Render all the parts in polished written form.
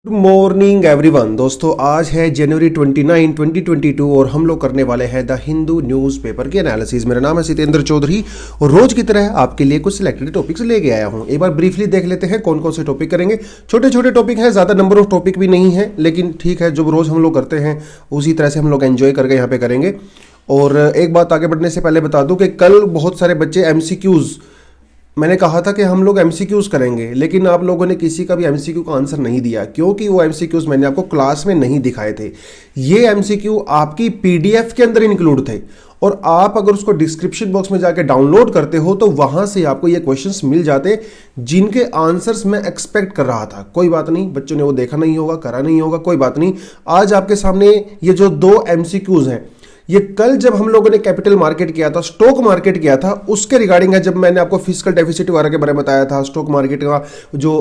Good morning everyone दोस्तों, आज है जनवरी 29, 2022 और हम लोग करने वाले हैं द हिंदू न्यूज़पेपर की एनालिसिस। मेरा नाम है सितेंद्र चौधरी और रोज की तरह आपके लिए कुछ सिलेक्टेड टॉपिक्स लेके आया हूं। एक बार ब्रीफली देख लेते हैं कौन कौन से टॉपिक करेंगे। छोटे छोटे टॉपिक हैं, ज़्यादा नंबर ऑफ टॉपिक भी नहीं है, लेकिन ठीक है, जो रोज़ हम लोग करते हैं उसी तरह से हम लोग एंजॉय करके यहाँ पे करेंगे। और एक बात आगे बढ़ने से पहले बता दूं कि कल बहुत सारे बच्चे एमसीक्यूज़, मैंने कहा था कि हम लोग एमसीक्यूज़ करेंगे, लेकिन आप लोगों ने किसी का भी एमसीक्यू का आंसर नहीं दिया, क्योंकि वो एमसीक्यूज़ मैंने आपको क्लास में नहीं दिखाए थे। ये एमसीक्यू आपकी पीडीएफ के अंदर इंक्लूड थे और आप अगर उसको डिस्क्रिप्शन बॉक्स में जाके डाउनलोड करते हो तो वहां से आपको ये क्वेश्चंस मिल जाते जिनके आंसर्स मैं एक्सपेक्ट कर रहा था। कोई बात नहीं, बच्चों ने वो देखा नहीं होगा, करा नहीं होगा, कोई बात नहीं। आज आपके सामने ये जो दो एमसीक्यूज़ हैं, ये कल जब हम लोगों ने कैपिटल मार्केट किया था, स्टॉक मार्केट किया था, उसके रिगार्डिंग है। जब मैंने आपको फिस्कल डेफिसिट वगैरह के बारे में बताया था, स्टॉक मार्केट का जो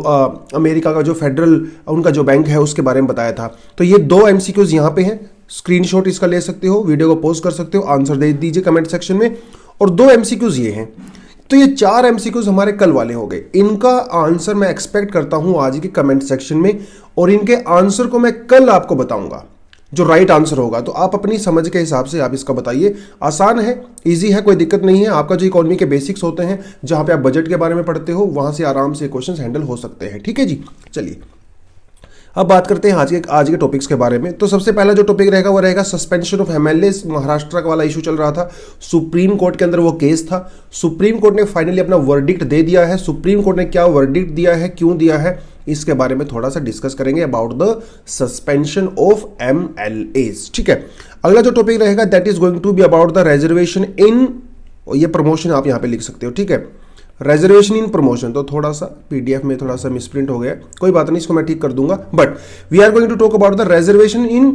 अमेरिका का जो फेडरल उनका जो बैंक है उसके बारे में बताया था, तो ये दो एमसीक्यूज यहाँ पे हैं। स्क्रीनशॉट इसका ले सकते हो, वीडियो को पोस्ट कर सकते हो, आंसर दे दीजिए कमेंट सेक्शन में। और दो एमसीक्यूज ये हैं, तो ये चार एमसीक्यूज हमारे कल वाले हो गए। इनका आंसर मैं एक्सपेक्ट करता हूं आज के कमेंट सेक्शन में, और इनके आंसर को मैं कल आपको बताऊंगा जो राइट आंसर होगा। तो आप अपनी समझ के हिसाब से आप इसका बताइए। आसान है, इजी है, कोई दिक्कत नहीं है। आपका जो इकोनॉमी के बेसिक्स होते हैं, जहां पे आप बजट के बारे में पढ़ते हो, वहां से आराम से क्वेश्चंस हैंडल हो सकते हैं। ठीक है जी, चलिए अब बात करते हैं आज के टॉपिक्स के बारे में। तो सबसे पहला जो टॉपिक रहेगा वो रहेगा सस्पेंशन ऑफ एमएलए। महाराष्ट्र का वाला इशू चल रहा था, सुप्रीम कोर्ट के अंदर वो केस था। सुप्रीम कोर्ट ने फाइनली अपना वर्डिक्ट दे दिया है। सुप्रीम कोर्ट ने क्या वर्डिक्ट दिया है, क्यों दिया है, इसके बारे में थोड़ा सा डिस्कस करेंगे about the suspension of MLAs. ठीक है, अगला जो टॉपिक रहेगा that is going to be about the reservation in, ये प्रमोशन आप यहां पे लिख सकते हो। ठीक है, रिजर्वेशन इन प्रमोशन। तो थोड़ा सा पीडीएफ में थोड़ा सा मिसप्रिंट हो गया, कोई बात नहीं, इसको मैं ठीक कर दूंगा। But we are going to talk about the reservation in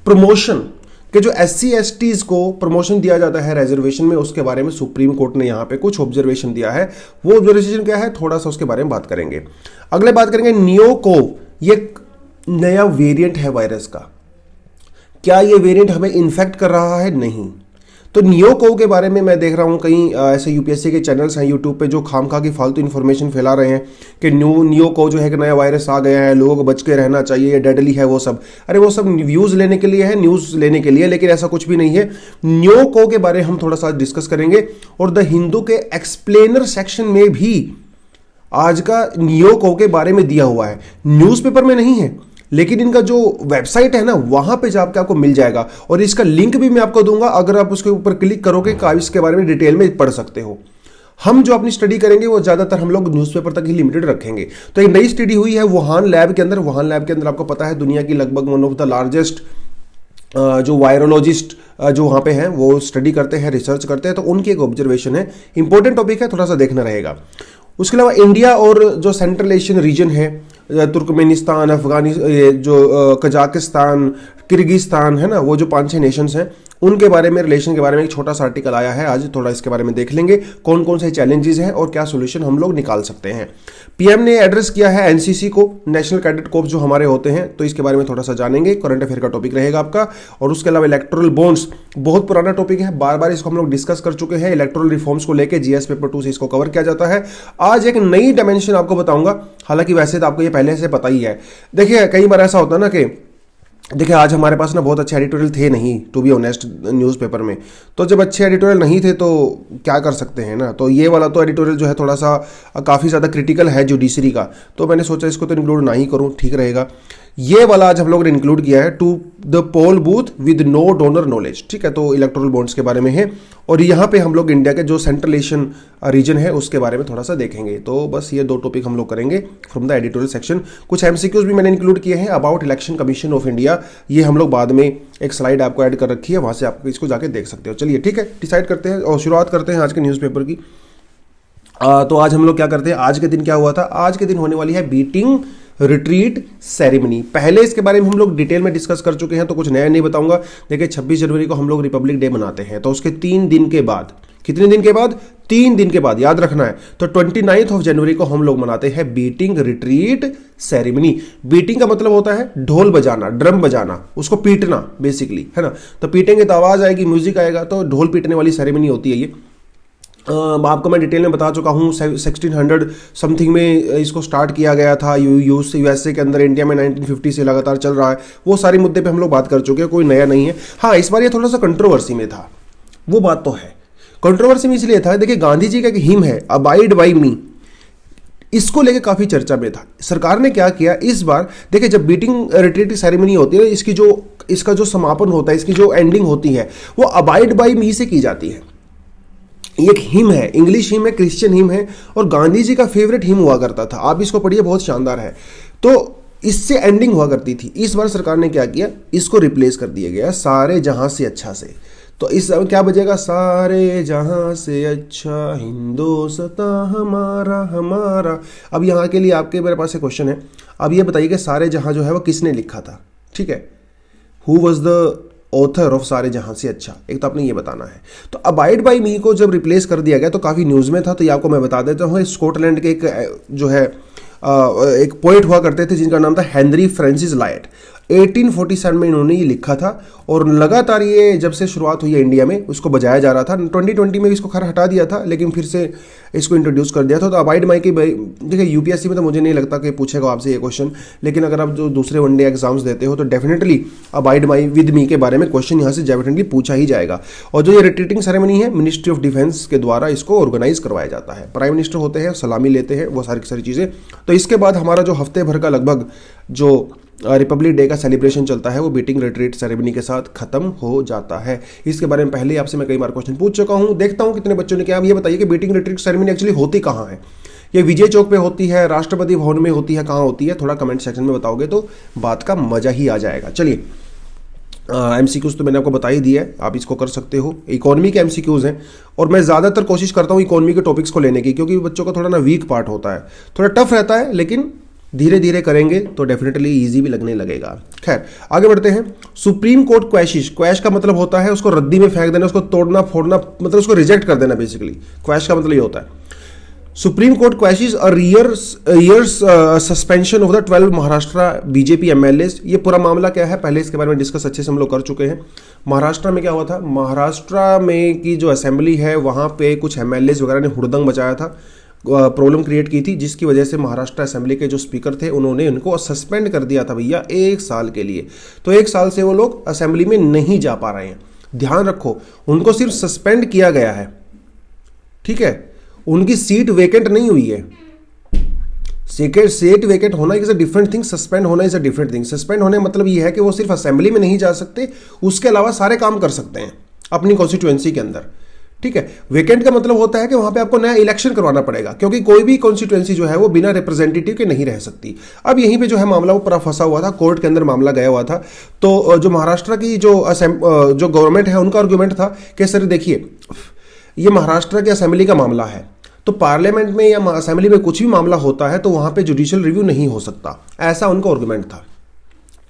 promotion के जो एससी एसटीज को प्रमोशन दिया जाता है रिजर्वेशन में, उसके बारे में सुप्रीम कोर्ट ने यहाँ पे कुछ ऑब्जर्वेशन दिया है। वो ऑब्जर्वेशन क्या है, थोड़ा सा उसके बारे में बात करेंगे। अगले बात करेंगे नियोकोव, ये नया वेरिएंट है वायरस का। क्या ये वेरिएंट हमें इन्फेक्ट कर रहा है? नहीं। तो नियोकोव के बारे में मैं देख रहा हूँ कई ऐसे यूपीएससी के चैनल्स हैं यूट्यूब पे जो खामखा की फालतू इन्फॉर्मेशन फैला रहे हैं कि नियोकोव जो है कि नया वायरस आ गया है, लोगों को बच के रहना चाहिए, ये डेडली है, वो सब। अरे वो सब व्यूज़ लेने के लिए है, न्यूज़ लेने के लिए, लेकिन ऐसा कुछ भी नहीं है। नियोकोव के बारे में हम थोड़ा सा डिस्कस करेंगे। और द हिंदू के एक्सप्लेनर सेक्शन में भी आज का नियोकोव के बारे में दिया हुआ है। न्यूज़पेपर में नहीं है, लेकिन इनका जो वेबसाइट है ना, वहां पे जाकर आपको मिल जाएगा, और इसका लिंक भी मैं आपको दूंगा। अगर आप उसके ऊपर क्लिक करोगे तो इसके बारे में डिटेल में पढ़ सकते हो। हम जो अपनी स्टडी करेंगे वो ज्यादातर हम लोग न्यूज़पेपर तक ही लिमिटेड रखेंगे। तो एक नई स्टडी हुई है वुहान लैब के अंदर। वुहान लैब के अंदर आपको पता है दुनिया की लगभग वन ऑफ द लार्जेस्ट जो वायरोलॉजिस्ट जो वहाँ पे हैं वो स्टडी करते हैं, रिसर्च करते हैं। तो उनकी एक ऑब्जर्वेशन है, इंपॉर्टेंट टॉपिक है, थोड़ा सा देखना रहेगा। उसके अलावा इंडिया और जो सेंट्रल एशियन रीजन है, तुर्कमेनिस्तान, अफगानिस्तान, जो कजाकिस्तान, किर्गिस्तान है ना, वो जो 5-6 नेशंस हैं, उनके बारे में, रिलेशन के बारे में एक छोटा सा आर्टिकल आया है आज। थोड़ा इसके बारे में देख लेंगे कौन कौन से चैलेंजेस हैं और क्या सोल्यूशन हम लोग निकाल सकते हैं। पीएम ने एड्रेस किया है एनसीसी को, नेशनल कैडेट कोर्प्स जो हमारे होते हैं, तो इसके बारे में थोड़ा सा जानेंगे। करंट अफेयर का टॉपिक रहेगा आपका। और उसके अलावा इलेक्टोरल बॉन्ड्स, बहुत पुराना टॉपिक है, बार बार इसको हम लोग डिस्कस कर चुके हैं। इलेक्टोरल रिफॉर्म्स को लेकर जीएस पेपर 2 से इसको कवर किया जाता है। आज एक नई डायमेंशन आपको बताऊंगा, हालांकि वैसे तो आपको ये पहले से पता ही है। देखिए कई बार ऐसा होता है ना कि देखिए आज हमारे पास ना बहुत अच्छे एडिटोरियल थे नहीं, टू बी ऑनेस्ट, न्यूज़पेपर में। तो जब अच्छे एडिटोरियल नहीं थे तो क्या कर सकते हैं ना। तो ये वाला तो एडिटोरियल जो है थोड़ा सा काफ़ी ज़्यादा क्रिटिकल है जुडिशरी का, तो मैंने सोचा इसको तो इंक्लूड ना ही करूँ, ठीक रहेगा। ये वाला आज हम लोगों ने इंक्लूड किया है, to the poll booth with no donor knowledge. ठीक है, तो इलेक्टोरल बॉन्ड्स के बारे में है। और यहाँ पे हम लोग इंडिया के जो सेंट्रल एशियन रीजन है उसके बारे में थोड़ा सा देखेंगे। तो बस ये दो टॉपिक हम लोग करेंगे फ्रॉम द एडिटोरियल सेक्शन। कुछ एमसीक्यूज भी मैंने इंक्लूड किए हैं about election commission of India. ये हम लोग बाद में एक स्लाइड आपको ऐड कर रखी है, वहाँ से आप इसको जाके देख सकते हो। चलिए ठीक है, डिसाइड करते हैं और शुरुआत करते हैं आज के न्यूज़पेपर की। तो आज हम लोग क्या करते हैं, आज के दिन क्या हुआ था। आज के दिन होने वाली है बीटिंग रिट्रीट सेरेमनी। पहले इसके बारे में हम लोग डिटेल में डिस्कस कर चुके हैं, तो कुछ नया नहीं बताऊंगा। देखिए 26 जनवरी को हम लोग रिपब्लिक डे मनाते हैं, तो उसके 3 दिन के बाद, कितने दिन के बाद, 3 दिन के बाद, याद रखना है। तो 29 ऑफ जनवरी को हम लोग मनाते हैं बीटिंग रिट्रीट सेरेमनी। बीटिंग का मतलब होता है ढोल बजाना, ड्रम बजाना, उसको पीटना बेसिकली, है ना। तो पीटेंगे तो आवाज आएगी, म्यूजिक आएगा, तो ढोल पीटने वाली सेरेमनी होती है ये। आपको मैं डिटेल में बता चुका हूँ। 1600 समथिंग में इसको स्टार्ट किया गया था यूएसए के अंदर, इंडिया में 1950 से लगातार चल रहा है। वो सारे मुद्दे पे हम लोग बात कर चुके हैं, कोई नया नहीं है। हाँ, इस बार ये थोड़ा सा कंट्रोवर्सी में था, वो बात तो है। कंट्रोवर्सी में इसलिए था, देखिए गांधी जी का एक हिम है अबाइड बाई मी, इसको लेके काफी चर्चा में था। सरकार ने क्या किया इस बार, देखिए जब बीटिंग रिट्रीट की सेरेमनी होती है, इसका जो समापन होता है, इसकी जो एंडिंग होती है, वो अबाइड बाई मी से की जाती है। एक हिम है, इंग्लिश हिम है, क्रिश्चियन हिम है, और गांधी जी का फेवरेट हिम हुआ करता था। आप इसको पढ़िए, बहुत शानदार है। तो इससे एंडिंग हुआ करती थी। इस बार सरकार ने क्या किया, इसको रिप्लेस कर दिया गया सारे जहां से अच्छा से। तो इस क्या बजेगा, सारे जहां से अच्छा हिंदुस्तान हमारा हमारा। अब यहाँ के लिए आपके मेरे पास एक क्वेश्चन है, अब ये बताइए कि सारे जहां जो है वो किसने लिखा था, ठीक है, who was the author of सारे जहां से अच्छा, एक तो आपने ये बताना है। तो अबाइड बाई मी को जब रिप्लेस कर दिया गया तो काफ़ी न्यूज़ में था, तो ये आपको मैं बता देता हूँ। स्कॉटलैंड के एक जो है एक पोइट हुआ करते थे जिनका नाम था हेनरी फ्रांसिस लायट। 1847 में इन्होंने ये लिखा था, और लगातार ये जब से शुरुआत हुई है इंडिया में उसको बजाया जा रहा था। 2020 में इसको खैर हटा दिया था, लेकिन फिर से इसको इंट्रोड्यूस कर दिया था। तो अबाइड बाई की, देखिए यूपीएससी में तो मुझे नहीं लगता कि पूछेगा आपसे ये क्वेश्चन, लेकिन अगर आप जो दूसरे वनडे एग्जाम्स देते हो तो definitely abide by with me के बारे में क्वेश्चन यहाँ से डेफिनेटली पूछा ही जाएगा। और जो ये रिट्रीटिंग सेरेमनी है, मिनिस्ट्री ऑफ डिफेंस के द्वारा इसको ऑर्गेनाइज करवाया जाता है। प्राइम मिनिस्टर होते हैं, सलामी लेते हैं, वो सारी की सारी चीज़ें। तो इसके बाद हमारा जो हफ्ते भर का लगभग जो रिपब्लिक डे का सेलिब्रेशन चलता है, वो बीटिंग रिट्रीट सेरेमनी के साथ खत्म हो जाता है। इसके बारे में पहले आपसे मैं कई बार क्वेश्चन पूछ चुका हूं, देखता हूं कितने बच्चों ने क्या। ये बताइए कि बीटिंग रिट्रीट सेरेमनी एक्चुअली होती कहां है। ये विजय चौक पे होती है, राष्ट्रपति भवन में होती है, कहां होती है, थोड़ा कमेंट सेक्शन में बताओगे तो बात का मजा ही आ जाएगा। चलिए, एमसीक्यूज तो मैंने आपको बता ही दिया है, आप इसको कर सकते हो। इकोनॉमी के एमसीक्यूज हैं, और मैं ज़्यादातर कोशिश करता हूँ इकोनॉमी के टॉपिक्स को लेने की, क्योंकि बच्चों का थोड़ा ना वीक पार्ट होता है, थोड़ा टफ रहता है, लेकिन धीरे धीरे करेंगे तो डेफिनेटली इजी भी लगने लगेगा। खैर, आगे बढ़ते हैं। सुप्रीम कोर्ट क्वैशिश, क्वैश का मतलब होता है उसको रद्दी में फेंक देना, उसको तोड़ना फोड़ना, मतलब उसको रिजेक्ट कर देना। बेसिकली क्वैश का मतलब ये होता है। Supreme court quashes a year's suspension of the 12 Maharashtra BJP MLAs. ये पूरा मामला क्या है, पहले इसके बारे में डिस्कस अच्छे से हम लोग कर चुके हैं। महाराष्ट्र में क्या हुआ था, महाराष्ट्र में की जो असेंबली है वहां पे कुछ एमएलएज वगैरह ने हुड़दंग मचाया था, प्रॉब्लम क्रिएट की थी, जिसकी वजह से महाराष्ट्र असेंबली के जो स्पीकर थे उन्होंने उनको सस्पेंड कर दिया था भैया 1 साल के लिए। तो 1 साल से वो लोग असेंबली में नहीं जा पा रहे हैं। ध्यान रखो, उनको सिर्फ सस्पेंड किया गया है, ठीक है, उनकी सीट वेकेंट नहीं हुई है। सीट वेकेंट होना is a different thing, suspend होना is a different thing. Suspend होने मतलब ये है कि वो सिर्फ असेंबली में नहीं जा सकते, उसके अलावा सारे काम कर सकते हैं अपनी कॉन्स्टिट्यूएंसी के अंदर, ठीक है। वेकेंट का मतलब होता है कि वहां पे आपको नया इलेक्शन करवाना पड़ेगा, क्योंकि कोई भी कॉन्स्टिट्यूएंसी जो है वो बिना रिप्रेजेंटेटिव के नहीं रह सकती। अब यहीं पे जो है मामला वो पूरा फंसा हुआ था, कोर्ट के अंदर मामला गया हुआ था। तो जो महाराष्ट्र की जो गवर्नमेंट है उनका आर्गुमेंट था कि सर देखिए, ये महाराष्ट्र की असेंबली का मामला है, तो पार्लियामेंट में या असेंबली में कुछ भी मामला होता है तो वहां पे जुडिशियल रिव्यू नहीं हो सकता, ऐसा उनका आर्गुमेंट था।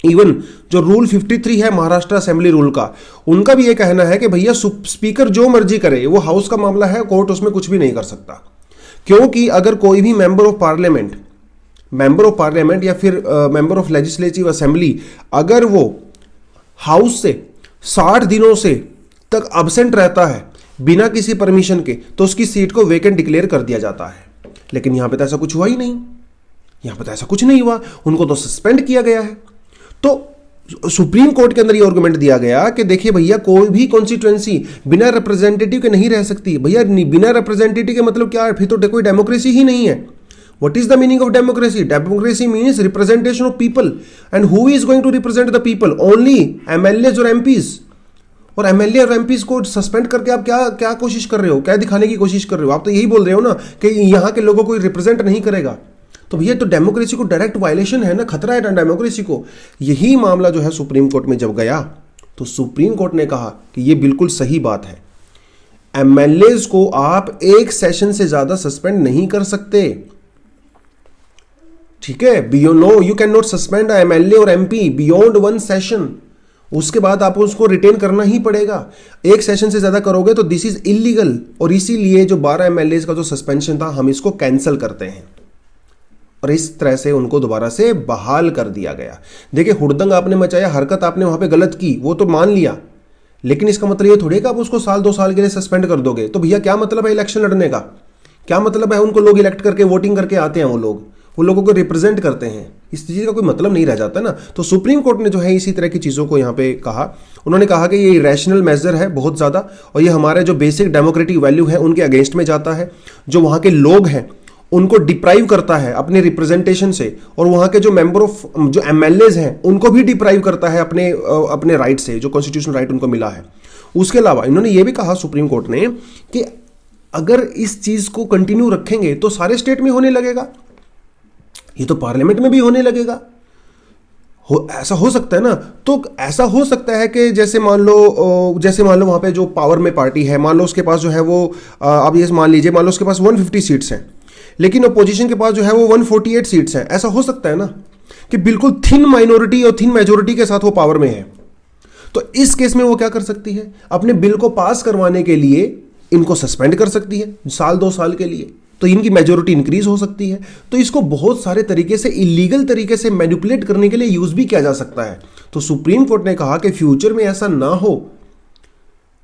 इवन जो रूल 53 है महाराष्ट्र असेंबली रूल का, उनका भी ये कहना है कि भैया स्पीकर जो मर्जी करे, वो हाउस का मामला है, कोर्ट उसमें कुछ भी नहीं कर सकता। क्योंकि अगर कोई भी मेंबर ऑफ पार्लियामेंट या फिर मेंबर ऑफ लेजिस्लेटिव असेंबली, अगर वो हाउस से 60 दिनों से तक अब्सेंट रहता है बिना किसी परमिशन के, तो उसकी सीट को वेकेंट डिक्लेयर कर दिया जाता है। लेकिन यहां पे तो ऐसा कुछ हुआ ही नहीं, यहां पे तो ऐसा कुछ नहीं हुआ, उनको तो सस्पेंड किया गया है। तो सुप्रीम कोर्ट के अंदर ये आर्गुमेंट दिया गया कि देखिए भैया, कोई भी कॉन्स्टिट्यूएंसी बिना रिप्रेजेंटेटिव के नहीं रह सकती। भैया बिना रिप्रेजेंटेटिव के मतलब क्या है, फिर तो कोई डेमोक्रेसी ही नहीं है। What is the meaning of democracy? Democracy means representation of people, and who is going to represent the people? Only MLAs और एमपीज। और एमएलए और एमपीज को सस्पेंड करके आप क्या कोशिश कर रहे हो, क्या दिखाने की कोशिश कर रहे हो? आप तो यही बोल रहे हो ना कि यहां के लोगों को रिप्रेजेंट नहीं करेगा। तो भैया तो डेमोक्रेसी को डायरेक्ट वायलेशन है ना, खतरा है डेमोक्रेसी को। यही मामला जो है सुप्रीम कोर्ट में जब गया तो सुप्रीम कोर्ट ने कहा कि ये बिल्कुल सही बात है, एमएलएज को आप 1 सेशन से ज्यादा सस्पेंड नहीं कर सकते, ठीक है। नो, यू कैन नॉट सस्पेंड एमएलए और एमपी बियॉन्ड 1 सेशन। उसके बाद आपको उसको रिटेन करना ही पड़ेगा। 1 सेशन से ज्यादा करोगे तो दिस इज इलीगल, और इसीलिए जो 12 एमएलए का जो सस्पेंशन था हम इसको कैंसिल करते हैं, और इस तरह से उनको दोबारा से बहाल कर दिया गया। देखिए, हुड़दंग आपने मचाया, हरकत आपने वहां पे गलत की, वो तो मान लिया, लेकिन इसका मतलब ये थोड़ी है कि आप उसको साल 2 साल के लिए सस्पेंड कर दोगे। तो भैया क्या मतलब है इलेक्शन लड़ने का, क्या मतलब है? उनको लोग इलेक्ट करके वोटिंग करके आते हैं, वो लोगों को रिप्रेजेंट करते हैं, इस चीज़ का कोई मतलब नहीं रह जाता ना। तो सुप्रीम कोर्ट ने जो है इसी तरह की चीज़ों को यहाँ पे कहा। उन्होंने कहा कि ये रैशनल मेजर है बहुत ज़्यादा, और ये हमारे जो बेसिक डेमोक्रेटिक वैल्यू है उनके अगेंस्ट में जाता है। जो वहाँ के लोग हैं उनको डिप्राइव करता है अपने रिप्रेजेंटेशन से, और वहाँ के जो मेंबर ऑफ जो एमएलएज हैं उनको भी डिप्राइव करता है अपने राइट से, जो कॉन्स्टिट्यूशनल राइट उनको मिला है। उसके अलावा इन्होंने ये भी कहा सुप्रीम कोर्ट ने कि अगर इस चीज़ को कंटिन्यू रखेंगे तो सारे स्टेट में होने लगेगा, ये तो पार्लियामेंट में भी होने लगेगा। ऐसा हो सकता है ना। तो ऐसा हो सकता है कि जैसे मान लो वहां पे जो पावर में पार्टी है, मान लो उसके पास जो है वो आप ये मान लीजिए, मान लो उसके पास 150 सीट्स हैं, लेकिन अपोजिशन के पास जो है वो 148 सीट्स हैं। ऐसा हो सकता है ना कि बिल्कुल थिन माइनॉरिटी और थिन मेजोरिटी के साथ वो पावर में है। तो इस केस में वो क्या कर सकती है, अपने बिल को पास करवाने के लिए इनको सस्पेंड कर सकती है साल 2 साल के लिए, तो इनकी मेजोरिटी इंक्रीज हो सकती है। तो इसको बहुत सारे तरीके से इलीगल तरीके से मैनिपुलेट करने के लिए यूज भी किया जा सकता है। तो सुप्रीम कोर्ट ने कहा कि फ्यूचर में ऐसा ना हो,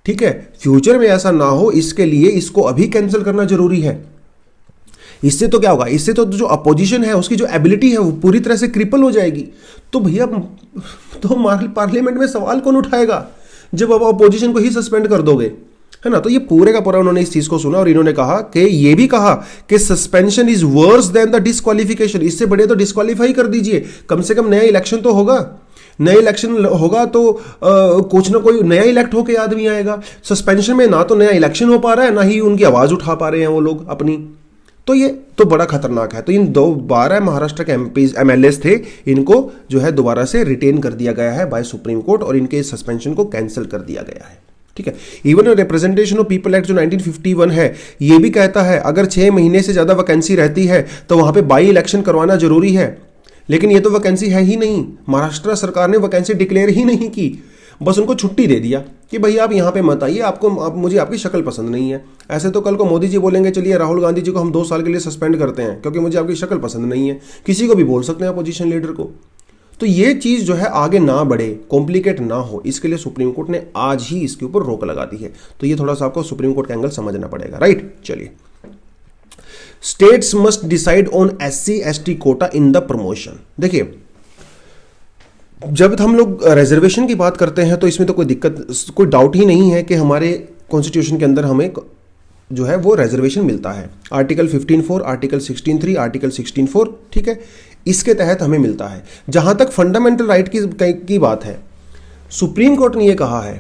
ठीक है, फ्यूचर में ऐसा ना हो, इसके लिए इसको अभी कैंसिल करना जरूरी है। इससे तो क्या होगा, इससे तो जो अपोजिशन है उसकी जो एबिलिटी है वो पूरी तरह से क्रिपल हो जाएगी। तो भैया तो पार्लियामेंट में सवाल कौन उठाएगा जब आप अपोजिशन को ही सस्पेंड कर दोगे, है ना। तो ये पूरे का पूरा उन्होंने इस चीज को सुना, और इन्होंने कहा कि ये भी कहा कि suspension is worse than the disqualification, इससे बड़े तो डिस्क्वालीफाई कर दीजिए, कम से कम नया इलेक्शन तो होगा, नया इलेक्शन होगा तो कुछ ना कोई नया इलेक्ट होकर आदमी आएगा। सस्पेंशन में ना तो नया इलेक्शन हो पा रहा है, ना ही उनकी आवाज उठा पा रहे हैं वो लोग अपनी, तो ये तो बड़ा खतरनाक है। तो इन 12 महाराष्ट्र के एमएलएस थे, इनको जो है दोबारा से रिटेन कर दिया गया है बाय सुप्रीम कोर्ट, और इनके सस्पेंशन को कैंसिल कर दिया गया है, ठीक है। Even representation of people act जो 1951 है, ये भी कहता है अगर 6 महीने से ज्यादा वैकेंसी रहती है तो वहां पे बाई इलेक्शन करवाना जरूरी है। लेकिन ये तो वैकेंसी है ही नहीं, महाराष्ट्र सरकार ने वैकेंसी डिक्लेयर ही नहीं की, बस उनको छुट्टी दे दिया कि भाई आप यहाँ पे मत आइए, मुझे आपकी शक्ल पसंद नहीं है। ऐसे तो कल को मोदी जी बोलेंगे चलिए राहुल गांधी जी को हम 2 साल के लिए सस्पेंड करते हैं क्योंकि मुझे आपकी शक्ल पसंद नहीं है, किसी को भी बोल सकते हैं अपोजिशन लीडर को। तो ये चीज़ जो है आगे ना बढ़े, कॉम्प्लिकेट ना हो, इसके लिए सुप्रीम कोर्ट ने आज ही इसके ऊपर रोक लगा दी है। तो ये थोड़ा सा आपको सुप्रीम कोर्ट का एंगल समझना पड़ेगा, राइट। चलिए, states must decide on SC/ST quota in the promotion. देखिए, जब हम लोग रिजर्वेशन की बात करते हैं तो इसमें तो कोई दिक्कत, कोई डाउट ही नहीं है कि हमारे कॉन्स्टिट्यूशन के अंदर हमें जो है वो रिजर्वेशन मिलता है। आर्टिकल 15(4), आर्टिकल 16(3), आर्टिकल 16(4), ठीक है, इसके तहत हमें मिलता है। जहां तक फंडामेंटल राइट की बात है, सुप्रीम कोर्ट ने यह कहा है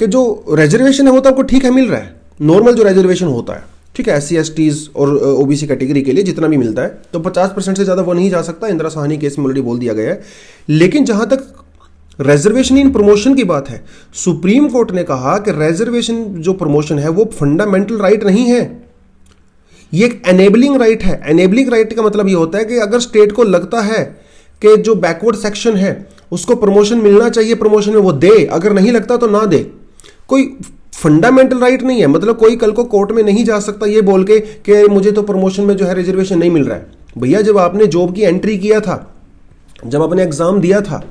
कि जो रिजर्वेशन है वो तो आपको ठीक है मिल रहा है, नॉर्मल जो रिजर्वेशन होता है, ठीक है, SC/STs और OBC कैटेगरी के लिए जितना भी मिलता है, तो 50% से ज़्यादा वो नहीं जा सकता, इंदिरा साहनी केस में ऑलरेडी बोल दिया गया है। लेकिन जहां तक रिजर्वेशन इन प्रमोशन की बात है, सुप्रीम कोर्ट ने कहा कि रिजर्वेशन जो प्रमोशन है वो फंडामेंटल राइट नहीं है, ये एक एनेबलिंग राइट है। एनेबलिंग राइट का मतलब ये होता है कि अगर स्टेट को लगता है कि जो बैकवर्ड सेक्शन है उसको प्रमोशन मिलना चाहिए, प्रमोशन में वो दे, अगर नहीं लगता तो ना दे। कोई फंडामेंटल राइट नहीं है, मतलब कोई कल को कोर्ट में नहीं जा सकता ये बोल के कि मुझे तो प्रमोशन में जो है रिजर्वेशन नहीं मिल रहा है। भैया, जब आपने जॉब की एंट्री किया था, जब आपने एग्जाम दिया था,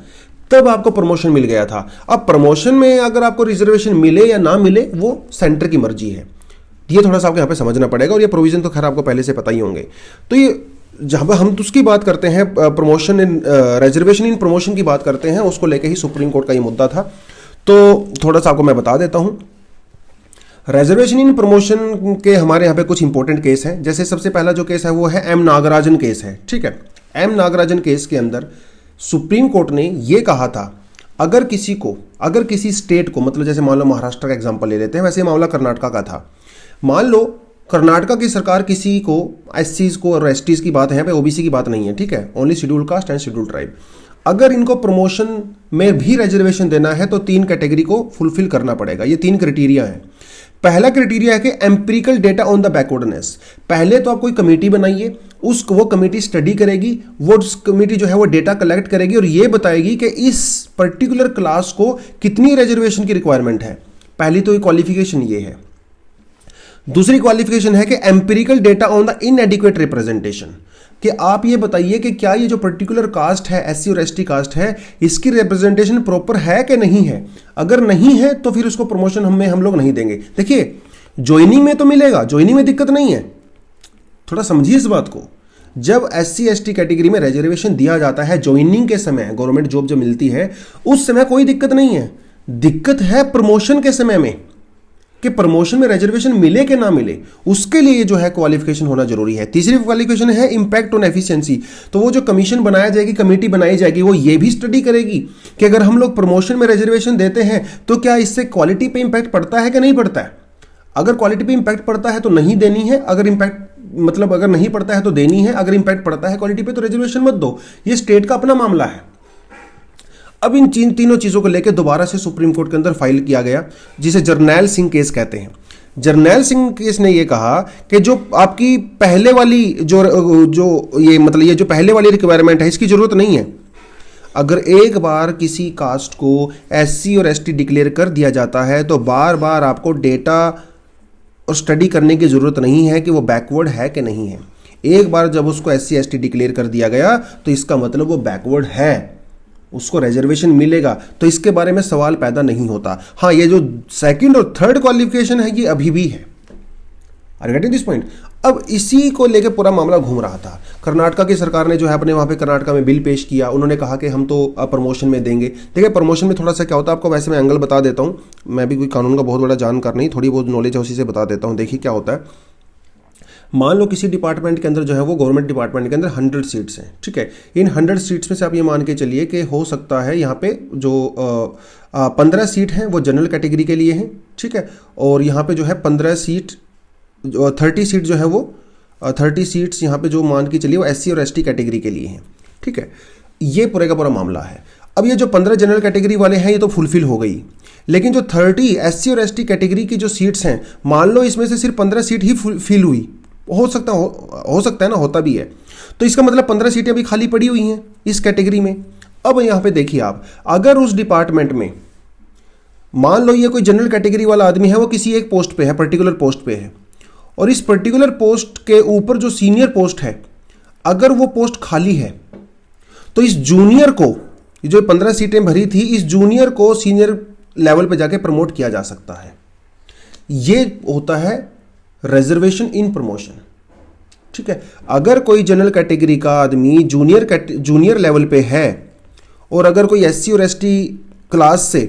तब आपको प्रमोशन मिल गया था। अब प्रमोशन में अगर आपको रिजर्वेशन मिले या ना मिले वो सेंटर की मर्जी है, ये थोड़ा सा आपको यहाँ पे समझना पड़ेगा। और ये प्रोविजन तो खैर आपको पहले से पता ही होंगे। तो ये जहाँ पर हम उसकी बात करते हैं, promotion in reservation in promotion की बात करते हैं, उसको लेके ही सुप्रीम कोर्ट का ये मुद्दा था। तो थोड़ा सा आपको मैं बता देता हूँ, रिजर्वेशन इन प्रमोशन के हमारे यहाँ पे कुछ इंपॉर्टेंट केस हैं। जैसे सबसे पहला जो केस है वो है M नागराजन केस है, ठीक है। M नागराजन केस के अंदर सुप्रीम कोर्ट ने ये कहा था, अगर किसी स्टेट को, मतलब जैसे मान लो महाराष्ट्र का एग्जांपल ले लेते हैं, वैसे मामला कर्नाटका का था। मान लो कर्नाटका की सरकार किसी को SCs को और STs की बात है, यहाँ पे OBC की बात नहीं है, ठीक है, only schedule caste and schedule tribe. अगर इनको प्रमोशन में भी रिजर्वेशन देना है तो 3 कैटेगरी को फुलफिल करना पड़ेगा। ये 3 क्राइटेरिया है। पहला क्राइटेरिया है कि empirical data on the backwardness. पहले तो आप कोई कमेटी बनाइए, वो कमेटी स्टडी करेगी, वो कमेटी जो है वो डेटा कलेक्ट करेगी और ये बताएगी कि इस पर्टिकुलर क्लास को कितनी रिजर्वेशन की रिक्वायरमेंट है। पहली तो क्वालिफिकेशन ये है। दूसरी क्वालिफिकेशन है कि empirical data on the इनएडिक्वेट representation, कि आप ये बताइए कि क्या ये जो पर्टिकुलर कास्ट है, एससी और एसटी कास्ट है, इसकी रिप्रेजेंटेशन प्रॉपर है कि नहीं है। अगर नहीं है तो फिर उसको प्रमोशन हम लोग नहीं देंगे। देखिए ज्वाइनिंग में तो मिलेगा, ज्वाइनिंग में दिक्कत नहीं है, थोड़ा समझिए इस बात को। जब एससी एसटी कैटेगरी में रिजर्वेशन दिया जाता है ज्वाइनिंग के समय, गवर्नमेंट जॉब जब मिलती है उस समय कोई दिक्कत नहीं है। दिक्कत है प्रमोशन के समय में, कि प्रमोशन में रिजर्वेशन मिले कि ना मिले, उसके लिए जो है क्वालिफिकेशन होना जरूरी है। तीसरी क्वालिफिकेशन है इंपैक्ट ऑन एफिशिएंसी। तो वो जो कमीशन बनाया जाएगी, कमेटी बनाई जाएगी, वो ये भी स्टडी करेगी कि अगर हम लोग प्रमोशन में रिजर्वेशन देते हैं तो क्या इससे क्वालिटी पे इंपैक्ट पड़ता है कि नहीं पड़ता है। अगर क्वालिटी पे इंपैक्ट पड़ता है तो नहीं देनी है, अगर अगर नहीं पड़ता है तो देनी है, अगर इंपैक्ट पड़ता है क्वालिटी पे तो रिजर्वेशन मत दो। ये स्टेट का अपना मामला है। अब इन तीनों चीजों को लेकर दोबारा से सुप्रीम कोर्ट के अंदर फाइल किया गया, जिसे जर्नैल सिंह केस कहते हैं। जर्नैल सिंह केस ने ये कहा कि जो आपकी पहले वाली ये जो पहले वाली रिक्वायरमेंट है, इसकी जरूरत नहीं है। अगर एक बार किसी कास्ट को एससी और एसटी डिक्लेयर कर दिया जाता है तो बार बार आपको डेटा और स्टडी करने की जरूरत नहीं है कि वो बैकवर्ड है कि नहीं है। एक बार जब उसको एससी एसटी डिक्लेयर कर दिया गया तो इसका मतलब वो बैकवर्ड है, उसको रिजर्वेशन मिलेगा, तो इसके बारे में सवाल पैदा नहीं होता। हाँ, ये जो सेकंड और थर्ड क्वालिफिकेशन है ये अभी भी है। Are getting this point. अब इसी को लेकर पूरा मामला घूम रहा था। कर्नाटका की सरकार ने जो है अपने वहाँ पे कर्नाटका में बिल पेश किया। उन्होंने कहा कि हम तो प्रमोशन में देंगे। देखिए प्रमोशन में थोड़ा सा क्या होता है, आपको वैसे मैं एंगल बता देता हूँ। मैं भी कोई कानून का बहुत बड़ा जानकार नहीं, थोड़ी बहुत नॉलेज है उसी से बता देता हूँ। देखिए क्या होता है, मान लो किसी डिपार्टमेंट के अंदर जो है वो गवर्नमेंट डिपार्टमेंट के अंदर 100 सीट्स हैं, ठीक है। इन 100 सीट्स में से आप ये मान के चलिए कि हो सकता है यहाँ पे जो 15 सीट हैं वो जनरल कैटेगरी के लिए हैं, ठीक है। और यहाँ पे जो है 15 सीट, 30 सीट जो है वो 30 सीट्स यहाँ पे जो मान के चलिए वो एससी और एसटी कैटेगरी के लिए हैं, ठीक है। ये पूरे का पूरा मामला है। अब ये जो 15 जनरल कैटेगरी वाले हैं ये तो फुलफिल हो गई, लेकिन जो 30 एससी और एसटी कैटेगरी की जो सीट्स हैं, मान लो इसमें से सिर्फ 15 सीट ही फिल हुई, हो सकता है ना, होता भी है। तो इसका मतलब 15 सीटें अभी खाली पड़ी हुई हैं इस कैटेगरी में। अब यहाँ पे देखिए आप, अगर उस डिपार्टमेंट में मान लो ये कोई जनरल कैटेगरी वाला आदमी है, वो किसी एक पोस्ट पे है, पर्टिकुलर पोस्ट पे है, और इस पर्टिकुलर पोस्ट के ऊपर जो सीनियर पोस्ट है, अगर वो पोस्ट खाली है तो इस जूनियर को, जो 15 सीटें भरी थी, इस जूनियर को सीनियर लेवल पे जाके प्रमोट किया जा सकता है। ये होता है रिजर्वेशन इन प्रमोशन, ठीक है। अगर कोई जनरल कैटेगरी का आदमी जूनियर लेवल पे है और अगर कोई एससी और एसटी क्लास से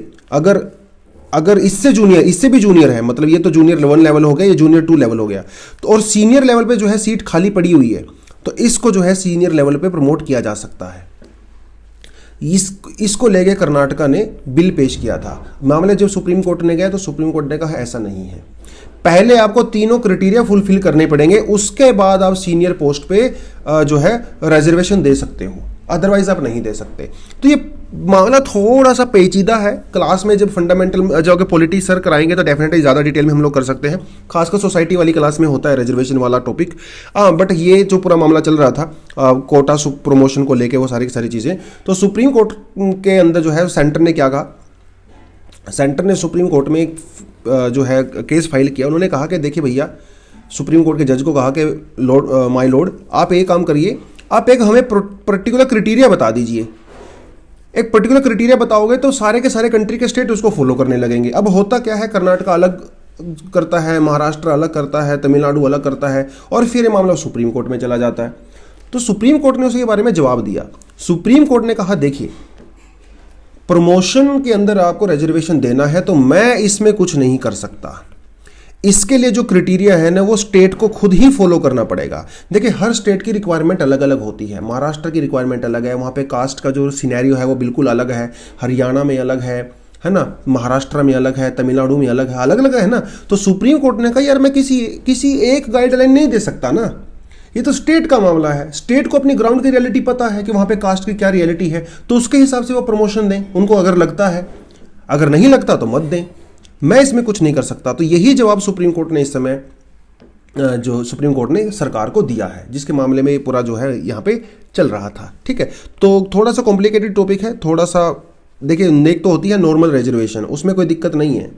अगर इससे भी जूनियर है, मतलब ये तो जूनियर 1 लेवल हो गया, ये जूनियर 2 लेवल हो गया, तो और सीनियर लेवल पे जो है सीट खाली पड़ी हुई है, तो इसको जो है सीनियर लेवल पे प्रमोट किया जा सकता है। इसको लेके कर्नाटका ने बिल पेश किया था। मामले जब सुप्रीम कोर्ट ने गया तो सुप्रीम कोर्ट ने कहा ऐसा नहीं है, पहले आपको तीनों क्राइटेरिया फुलफिल करने पड़ेंगे, उसके बाद आप सीनियर पोस्ट पे जो है रिजर्वेशन दे सकते हो, अदरवाइज आप नहीं दे सकते। तो ये मामला थोड़ा सा पेचीदा है। क्लास में जब फंडामेंटल जो पॉलिटी सर कराएंगे तो डेफिनेटली ज़्यादा डिटेल में हम लोग कर सकते हैं, खासकर सोसाइटी वाली क्लास में होता है रिजर्वेशन वाला टॉपिक। बट ये जो पूरा मामला चल रहा था कोटा प्रमोशन को लेके, वो सारी की सारी चीज़ें, तो सुप्रीम कोर्ट के अंदर जो है सेंटर ने क्या कहा, सेंटर ने सुप्रीम कोर्ट में एक जो है केस फाइल किया। उन्होंने कहा कि देखिए भैया, सुप्रीम कोर्ट के जज को कहा कि माय लॉर्ड, आप एक काम करिए, आप एक हमें पर्टिकुलर क्राइटेरिया बता दीजिए। एक पर्टिकुलर क्राइटेरिया बताओगे तो सारे के सारे कंट्री के स्टेट उसको फॉलो करने लगेंगे। अब होता क्या है, कर्नाटका अलग करता है, महाराष्ट्र अलग करता है, तमिलनाडु अलग करता है, और फिर ये मामला सुप्रीम कोर्ट में चला जाता है। तो सुप्रीम कोर्ट ने उसके बारे में जवाब दिया। सुप्रीम कोर्ट ने कहा देखिए, प्रमोशन के अंदर आपको रिजर्वेशन देना है तो मैं इसमें कुछ नहीं कर सकता, इसके लिए जो क्राइटेरिया है ना वो स्टेट को खुद ही फॉलो करना पड़ेगा। देखिए हर स्टेट की रिक्वायरमेंट अलग अलग होती है। महाराष्ट्र की रिक्वायरमेंट अलग है, वहाँ पे कास्ट का जो सिनेरियो है वो बिल्कुल अलग है, हरियाणा में अलग है ना, महाराष्ट्र में अलग है, तमिलनाडु में अलग अलग है ना। तो सुप्रीम कोर्ट ने कहा यार मैं किसी एक गाइडलाइन नहीं दे सकता ना, ये तो स्टेट का मामला है। स्टेट को अपनी ग्राउंड की रियलिटी पता है कि वहाँ पे कास्ट की क्या रियलिटी है, तो उसके हिसाब से वो प्रमोशन दें उनको, अगर लगता है, अगर नहीं लगता तो मत दें, मैं इसमें कुछ नहीं कर सकता। तो यही जवाब सुप्रीम कोर्ट ने इस समय जो सुप्रीम कोर्ट ने सरकार को दिया है, जिसके मामले में पूरा जो है यहाँ पे चल रहा था, ठीक है। तो थोड़ा सा कॉम्प्लिकेटेड टॉपिक है, थोड़ा सा देखिए, एक तो होती है नॉर्मल रिजर्वेशन, उसमें कोई दिक्कत नहीं है,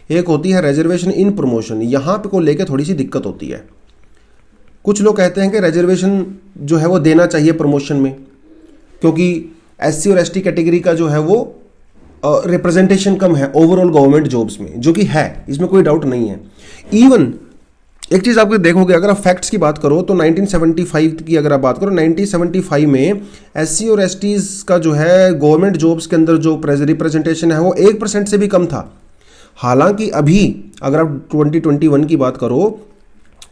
एक होती है रिजर्वेशन इन प्रमोशन, यहाँ पे को लेकर थोड़ी सी दिक्कत होती है। कुछ लोग कहते हैं कि रिजर्वेशन जो है वो देना चाहिए प्रमोशन में, क्योंकि एससी और एसटी कैटेगरी का जो है वो रिप्रेजेंटेशन कम है ओवरऑल गवर्नमेंट जॉब्स में, जो कि है, इसमें कोई डाउट नहीं है। इवन एक चीज़ आपको देखोगे, अगर आप फैक्ट्स की बात करो तो 1975 की अगर आप बात करो, 1975 में एससी और एसटीज का जो है गवर्नमेंट जॉब्स के अंदर जो रिप्रेजेंटेशन है वो 1% से भी कम था। हालांकि अभी अगर आप 2021 की बात करो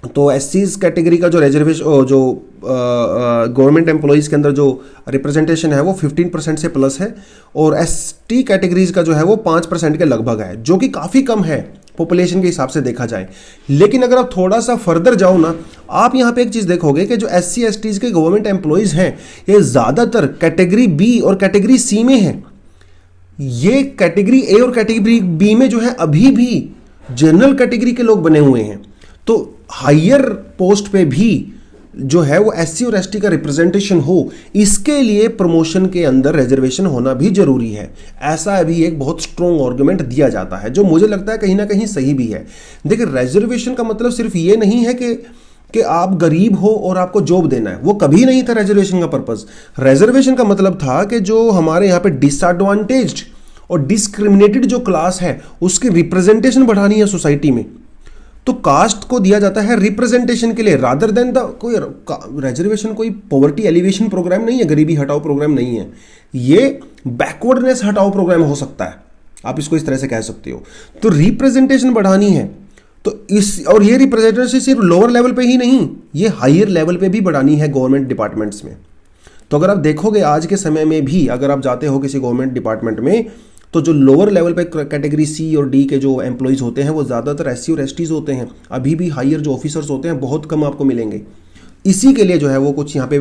तो एससीज कैटेगरी का जो रिजर्वेशन जो गवर्नमेंट एम्प्लॉइज़ के अंदर जो रिप्रेजेंटेशन है वो 15% से प्लस है, और एसटी कैटेगरीज का जो है वो 5% के लगभग है, जो कि काफ़ी कम है पॉपुलेशन के हिसाब से देखा जाए। लेकिन अगर आप थोड़ा सा फर्दर जाओ ना, आप यहाँ पे एक चीज़ देखोगे कि जो एससी एसटीज के गवर्नमेंट एम्प्लॉइज़ हैं ये ज़्यादातर कैटेगरी बी और कैटेगरी सी में हैं। ये कैटेगरी ए और कैटेगरी बी में जो है अभी भी जनरल कैटेगरी के लोग बने हुए हैं। तो हायर पोस्ट पे भी जो है वो एससी और एसटी का रिप्रेजेंटेशन हो, इसके लिए प्रमोशन के अंदर रिजर्वेशन होना भी जरूरी है। ऐसा अभी एक बहुत स्ट्रॉन्ग आर्गुमेंट दिया जाता है, जो मुझे लगता है कहीं ना कहीं सही भी है। देखिए, रिजर्वेशन का मतलब सिर्फ ये नहीं है कि आप गरीब हो और आपको जॉब देना है, वो कभी नहीं था रिजर्वेशन का पर्पस। रिजर्वेशन का मतलब था कि जो हमारे यहाँ पे डिसएडवांटेज्ड और डिस्क्रिमिनेटेड जो क्लास है उसकी रिप्रेजेंटेशन बढ़ानी है सोसाइटी में। तो कास्ट को दिया जाता है रिप्रेजेंटेशन के लिए, रादर देन द कोई रिजर्वेशन कोई पॉवर्टी एलिवेशन प्रोग्राम नहीं है, गरीबी हटाओ प्रोग्राम नहीं है, ये बैकवर्डनेस हटाओ प्रोग्राम हो सकता है, आप इसको इस तरह से कह सकते हो। तो रिप्रेजेंटेशन बढ़ानी है, तो और ये रिप्रेजेंटेशन सिर्फ लोअर लेवल पे ही नहीं, ये हायर लेवल पे भी बढ़ानी है गवर्नमेंट डिपार्टमेंट्स में। तो अगर आप देखोगे आज के समय में भी अगर आप जाते हो किसी गवर्नमेंट डिपार्टमेंट में, तो जो लोअर लेवल पे कैटेगरी सी और डी के जो एम्प्लॉइज होते हैं वो ज़्यादातर एससी और एसटीज होते हैं। अभी भी हायर जो ऑफिसर्स होते हैं बहुत कम आपको मिलेंगे। इसी के लिए जो है वो कुछ यहाँ पे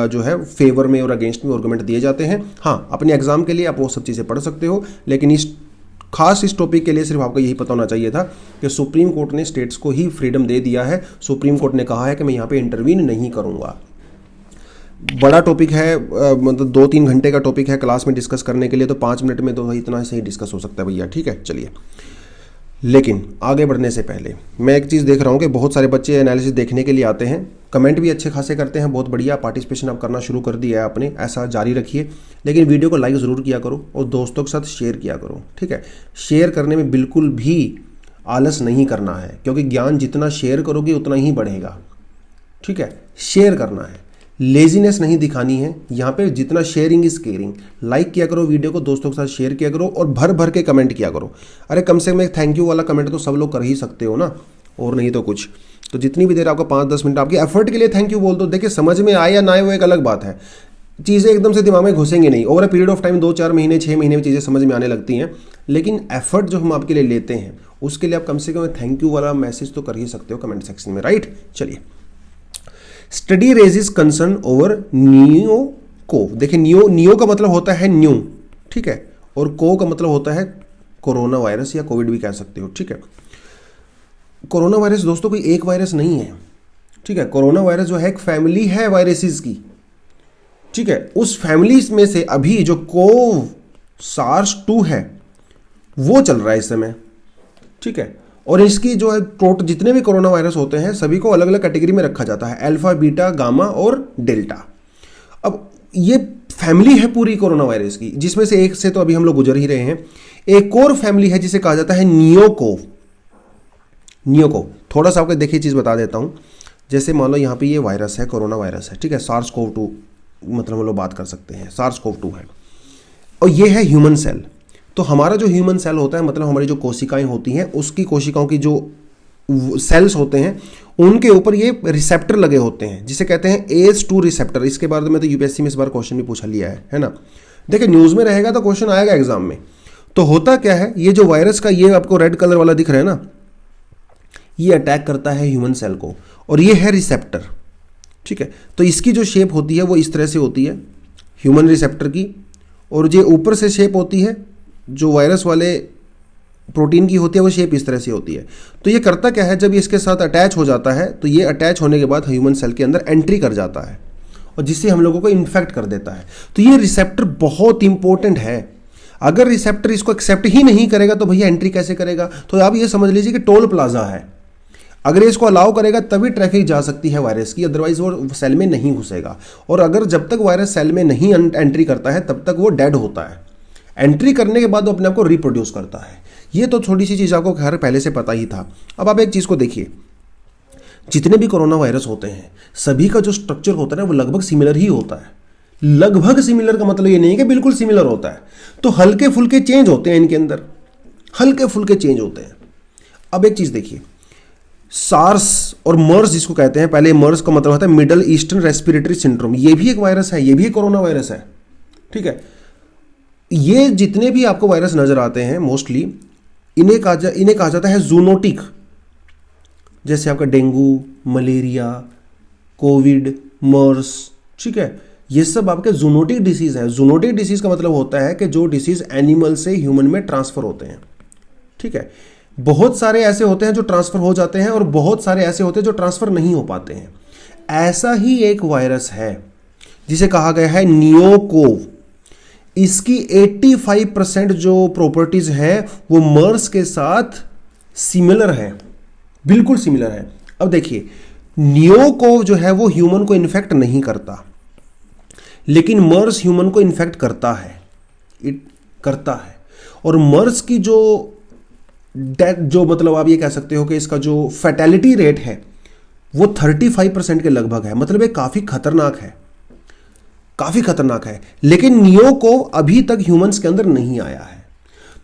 जो है फेवर में और अगेंस्ट में आर्गुमेंट दिए जाते हैं। हाँ, अपने एग्जाम के लिए आप वो सब चीज़ें पढ़ सकते हो, लेकिन इस टॉपिक के लिए सिर्फ आपको यही पता होना चाहिए था कि सुप्रीम कोर्ट ने स्टेट्स को ही फ्रीडम दे दिया है। सुप्रीम कोर्ट ने कहा है कि मैं यहाँ पे इंटरवीन नहीं करूँगा। बड़ा टॉपिक है, मतलब 2-3 घंटे का टॉपिक है क्लास में डिस्कस करने के लिए, तो 5 मिनट में तो इतना सही डिस्कस हो सकता है भैया, ठीक है, चलिए। लेकिन आगे बढ़ने से पहले मैं एक चीज़ देख रहा हूँ कि बहुत सारे बच्चे एनालिसिस देखने के लिए आते हैं, कमेंट भी अच्छे खासे करते हैं, बहुत बढ़िया, पार्टिसिपेशन आप करना शुरू कर दिया है आपने, ऐसा जारी रखिए। लेकिन वीडियो को लाइक ज़रूर किया करो और दोस्तों के साथ शेयर किया करो, ठीक है। शेयर करने में बिल्कुल भी आलस नहीं करना है, क्योंकि ज्ञान जितना शेयर करोगे उतना ही बढ़ेगा, ठीक है। शेयर करना है, लेजीनेस नहीं दिखानी है यहाँ पे। जितना शेयरिंग इज केयरिंग, लाइक किया करो वीडियो को, दोस्तों के साथ शेयर किया करो और भर भर के कमेंट किया करो। अरे कम से कम एक थैंक यू वाला कमेंट तो सब लोग कर ही सकते हो ना, और नहीं तो कुछ। तो जितनी भी देर आपको 5-10 मिनट आपके एफर्ट के लिए थैंक यू बोल दो। देखिए, समझ में आए या ना आए वो एक अलग बात है, चीज़ें एकदम से दिमाग में घुसेंगी नहीं, over a period of time 2-4 महीने 6 महीने में चीज़ें समझ में आने लगती हैं। लेकिन एफर्ट जो हम आपके लिए लेते हैं उसके लिए आप कम से कम थैंक यू वाला मैसेज तो कर ही सकते हो कमेंट सेक्शन में, राइट। चलिए, स्टडी रेजिस कंसर्न ओवर नियो को। देखिए, नियो का मतलब होता है न्यू, ठीक है, और को का मतलब होता है कोरोना वायरस या कोविड भी कह सकते हो, ठीक है। कोरोना वायरस दोस्तों कोई एक वायरस नहीं है, ठीक है। कोरोना वायरस जो है एक फैमिली है वायरसेस की, ठीक है। उस फैमिली में से अभी जो SARS-2 है वो चल रहा है इस समय, ठीक है। और इसकी जो है टोटल जितने भी कोरोना वायरस होते हैं सभी को अलग अलग कैटेगरी में रखा जाता है, अल्फा, बीटा, गामा और डेल्टा। अब ये फैमिली है पूरी कोरोना वायरस की, जिसमें से एक से तो अभी हम लोग गुजर ही रहे हैं। एक और फैमिली है जिसे कहा जाता है नियोको। थोड़ा सा आपको देखिए चीज़ बता देता हूँ। जैसे मान लो यहाँ पे ये वायरस है, कोरोना वायरस है, ठीक है, SARS-CoV-2 मतलब हम लोग बात कर सकते हैं, SARS-CoV-2 है, और ये है ह्यूमन सेल। तो हमारा जो ह्यूमन सेल होता है, मतलब हमारी जो कोशिकाएं होती हैं, उसकी कोशिकाओं की जो सेल्स होते हैं उनके ऊपर ये रिसेप्टर लगे होते हैं, जिसे कहते हैं ACE2 रिसेप्टर। इसके बारे में तो यूपीएससी में इस बार क्वेश्चन भी पूछा लिया है ना। देखिए, न्यूज़ में रहेगा तो क्वेश्चन आएगा एग्जाम में। तो होता क्या है, ये जो वायरस का ये आपको रेड कलर वाला दिख रहा है ना, ये अटैक करता है ह्यूमन सेल को, और ये है रिसेप्टर, ठीक है। तो इसकी जो शेप होती है वो इस तरह से होती है ह्यूमन रिसेप्टर की, और जो ऊपर से शेप होती है जो वायरस वाले प्रोटीन की होती है वो शेप इस तरह से होती है। तो ये करता क्या है, जब इसके साथ अटैच हो जाता है तो ये अटैच होने के बाद ह्यूमन सेल के अंदर एंट्री कर जाता है, और जिससे हम लोगों को इन्फेक्ट कर देता है। तो ये रिसेप्टर बहुत इंपॉर्टेंट है। अगर रिसेप्टर इसको एक्सेप्ट ही नहीं करेगा तो भैया एंट्री कैसे करेगा। तो आप ये समझ लीजिए कि टोल प्लाजा है। अगर ये इसको अलाउ करेगा तभी ट्रैफिक जा सकती है वायरस की, अदरवाइज वो सेल में नहीं घुसेगा। और अगर जब तक वायरस सेल में नहीं एंट्री करता है तब तक वो डेड होता है। एंट्री करने के बाद वो अपने आप को रिप्रोड्यूस करता है। ये तो छोटी सी चीज़ आपको खैर पहले से पता ही था। अब आप एक चीज़ को देखिए, जितने भी कोरोना वायरस होते हैं सभी का जो स्ट्रक्चर होता है ना वो लगभग सिमिलर ही होता है। लगभग सिमिलर का मतलब ये नहीं है कि बिल्कुल सिमिलर होता है, तो हल्के फुल्के चेंज होते हैं इनके अंदर, हल्के फुल्के चेंज होते हैं। अब एक चीज़ देखिए, सार्स और मर्स जिसको कहते हैं, पहले मर्स का मतलब होता है मिडल ईस्टर्न रेस्पिरेटरी सिंड्रोम, ये भी एक वायरस है, ये भी एक कोरोना वायरस है। ठीक है, ये जितने भी आपको वायरस नजर आते हैं मोस्टली इन्हें कहा जाता है जूनोटिक। जैसे आपका डेंगू, मलेरिया, कोविड, मर्स, ठीक है, ये सब आपके जूनोटिक डिसीज है। जूनोटिक डिसीज का मतलब होता है कि जो डिसीज एनिमल से ह्यूमन में ट्रांसफर होते हैं। ठीक है, बहुत सारे ऐसे होते हैं जो ट्रांसफर हो जाते हैं और बहुत सारे ऐसे होते हैं जो ट्रांसफर नहीं हो पाते हैं। ऐसा ही एक वायरस है जिसे कहा गया है नियोकोव। इसकी 85% जो प्रॉपर्टीज है वो मर्स के साथ सिमिलर है, बिल्कुल सिमिलर है। अब देखिए, नियोकोव जो है वो ह्यूमन को इन्फेक्ट नहीं करता, लेकिन मर्स ह्यूमन को इन्फेक्ट करता है, और मर्स की जो डेथ, जो मतलब आप ये कह सकते हो कि इसका जो फैटेलिटी रेट है वो 35% के लगभग है। मतलब ये काफी खतरनाक है, काफी खतरनाक है। लेकिन नियोकोव अभी तक ह्यूमंस के अंदर नहीं आया है।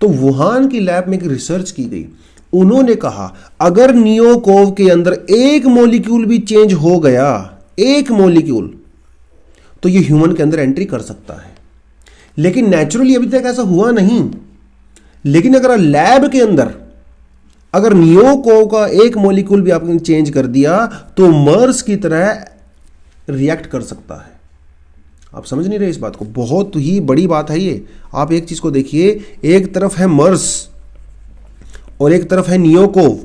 तो वुहान की लैब में एक रिसर्च की गई, उन्होंने कहा अगर नियोकोव के अंदर एक मॉलिक्यूल भी चेंज हो गया, एक मॉलिक्यूल, तो ये ह्यूमन के अंदर एंट्री कर सकता है। लेकिन नेचुरली अभी तक ऐसा हुआ नहीं। लेकिन अगर लैब के अंदर अगर नियोकोव का एक मॉलिक्यूल भी आपने चेंज कर दिया तो मर्स की तरह रिएक्ट कर सकता है। आप समझ नहीं रहे इस बात को, बहुत ही बड़ी बात है ये। आप एक चीज को देखिए, एक तरफ है मर्स और एक तरफ है नियोकोव।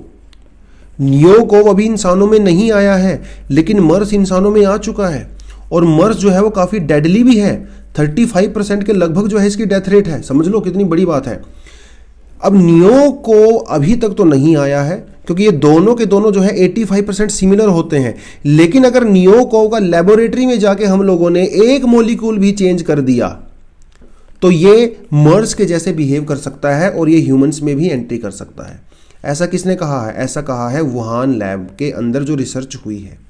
नियोकोव अभी इंसानों में नहीं आया है, लेकिन मर्स इंसानों में आ चुका है। और मर्स जो है वो काफी डेडली भी है, 35% के लगभग जो है इसकी डेथ रेट है। समझ लो कितनी बड़ी बात है। अब नियोकोव अभी तक तो नहीं आया है क्योंकि ये दोनों के दोनों जो है 85% सिमिलर होते हैं। लेकिन अगर नियोकोव का लेबोरेटरी में जाके हम लोगों ने एक मॉलिक्यूल भी चेंज कर दिया तो ये मर्स के जैसे बिहेव कर सकता है और ये ह्यूमंस में भी एंट्री कर सकता है। ऐसा किसने कहा है? ऐसा कहा है वुहान लैब के अंदर जो रिसर्च हुई है।